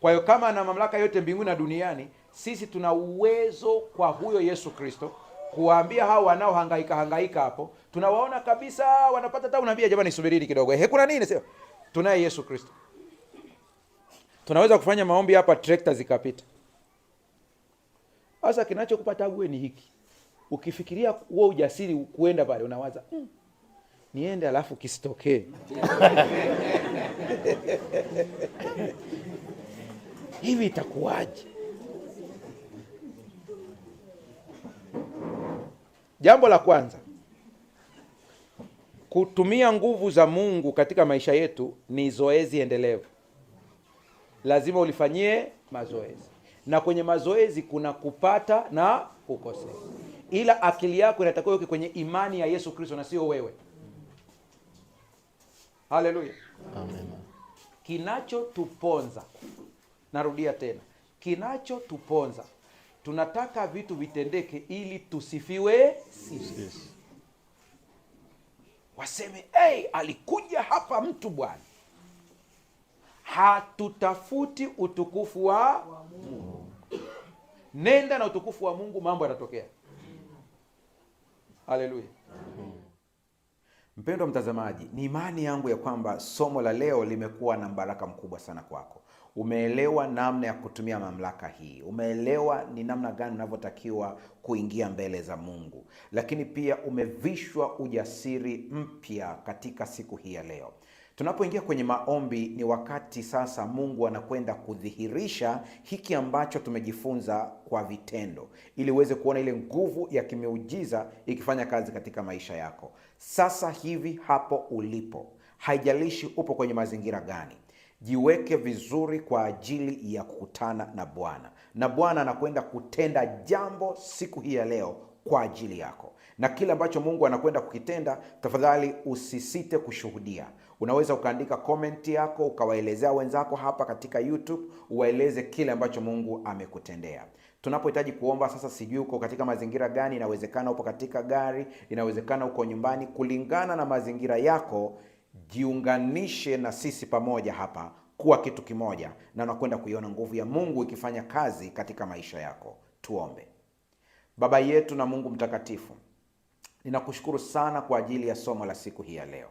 Kwa hiyo kama ana mamlaka yote mbinguni na duniani, sisi tuna uwezo kwa huyo Yesu Kristo kuwaambia hao wanaohangaika hapo, tunawaona kabisa wanapata tabu, naambia jamani subirini kidogo. Kuna nini sasa? Tunaye Yesu Kristo. Tunaweza kufanya maombi hapa trekta zikapita. Sasa kinachokupa tabu wewe ni hiki. Ukifikiria wewe ujasiri kuenda pale unawaza, niende alafu kisitokee. Hivi itakuwaje? Jambo la kwanza, kutumia nguvu za Mungu katika maisha yetu ni zoezi endelevu. Lazima ulifanyie mazoezi. Na kwenye mazoezi kuna kupata na kukosea. Ila akili yako inatakiwa iwe kwenye imani ya Yesu Kristo na sio wewe. Haleluya. Amen. Kinachotuponza, narudia tena, kinachotuponza, tunataka vitu vitendeke ili tusifiwe sisi. Yes. Waseme, alikuja hapa mtu bwana. Hatutafuti utukufu wa Mungu. Nenda na utukufu wa Mungu, mambo yatatokea. Haleluya. Mpendwa mtazamaji, ni imani yangu ya kwamba somo la leo limekuwa na baraka mkubwa sana kwako. Umeelewa namna ya kutumia mamlaka hii. Umeelewa ni namna gani unavyotakiwa kuingia mbele za Mungu. Lakini pia umevishwa ujasiri mpya katika siku hii ya leo. Tunapoingia kwenye maombi, ni wakati sasa Mungu anakwenda kudhihirisha hiki ambacho tumejifunza kwa vitendo, ili uweze kuona ile nguvu ya kimeujiza ikifanya kazi katika maisha yako. Sasa hivi hapo ulipo, haijalishi upo kwenye mazingira gani, jiweke vizuri kwa ajili ya kukutana na Bwana. Na Bwana anakwenda kutenda jambo siku hii ya leo kwa ajili yako. Na kile ambacho Mungu anakwenda kukitenda, tafadhali usisite kushuhudia. Unaweza ukaandika comment yako, ukawaelezea wenzako hapa katika YouTube, uwaeleze kile ambacho Mungu amekutendea. Tunapohitaji kuomba sasa, sijui uko katika mazingira gani, inawezekana upo katika gari, inawezekana uko nyumbani, kulingana na mazingira yako, jiunganishe na sisi pamoja hapa kuwa kitu kimoja, na unakwenda kuiona nguvu ya Mungu ikifanya kazi katika maisha yako. Tuombe. Baba yetu na Mungu mtakatifu, ninakushukuru sana kwa ajili ya somo la siku hii ya leo.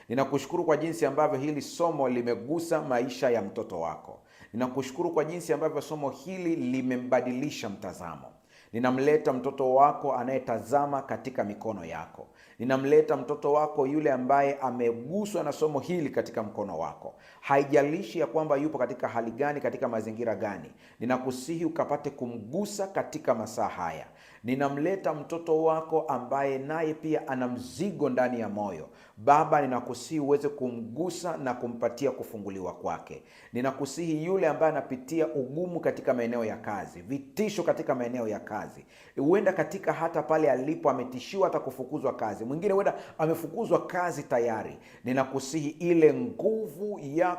Ninakushukuru kwa jinsi ambavyo hili somo limegusa maisha ya mtoto wako. Ninakushukuru kwa jinsi ambavyo somo hili limembadilisha mtazamo. Ninamleta mtoto wako anayetazama katika mikono yako. Ninamleta mtoto wako yule ambaye ameguswa na somo hili katika mkono wako. Haijalishi ya kwamba yupo katika hali gani, katika mazingira gani. Ninakusihi ukapate kumgusa katika masaa haya. Ninamleta mtoto wako ambaye naye pia ana mzigo ndani ya moyo. Baba, ninakusihi uweze kumgusa na kumpatia kufunguliwa kwake. Ninakusihi yule ambaye anapitia ugumu katika maeneo ya kazi, vitisho katika maeneo ya kazi. Huenda katika hata pale alipo ametishiwa hata kufukuzwa kazi. Mwingine huenda amefukuzwa kazi tayari. Ninakusihi ile nguvu yako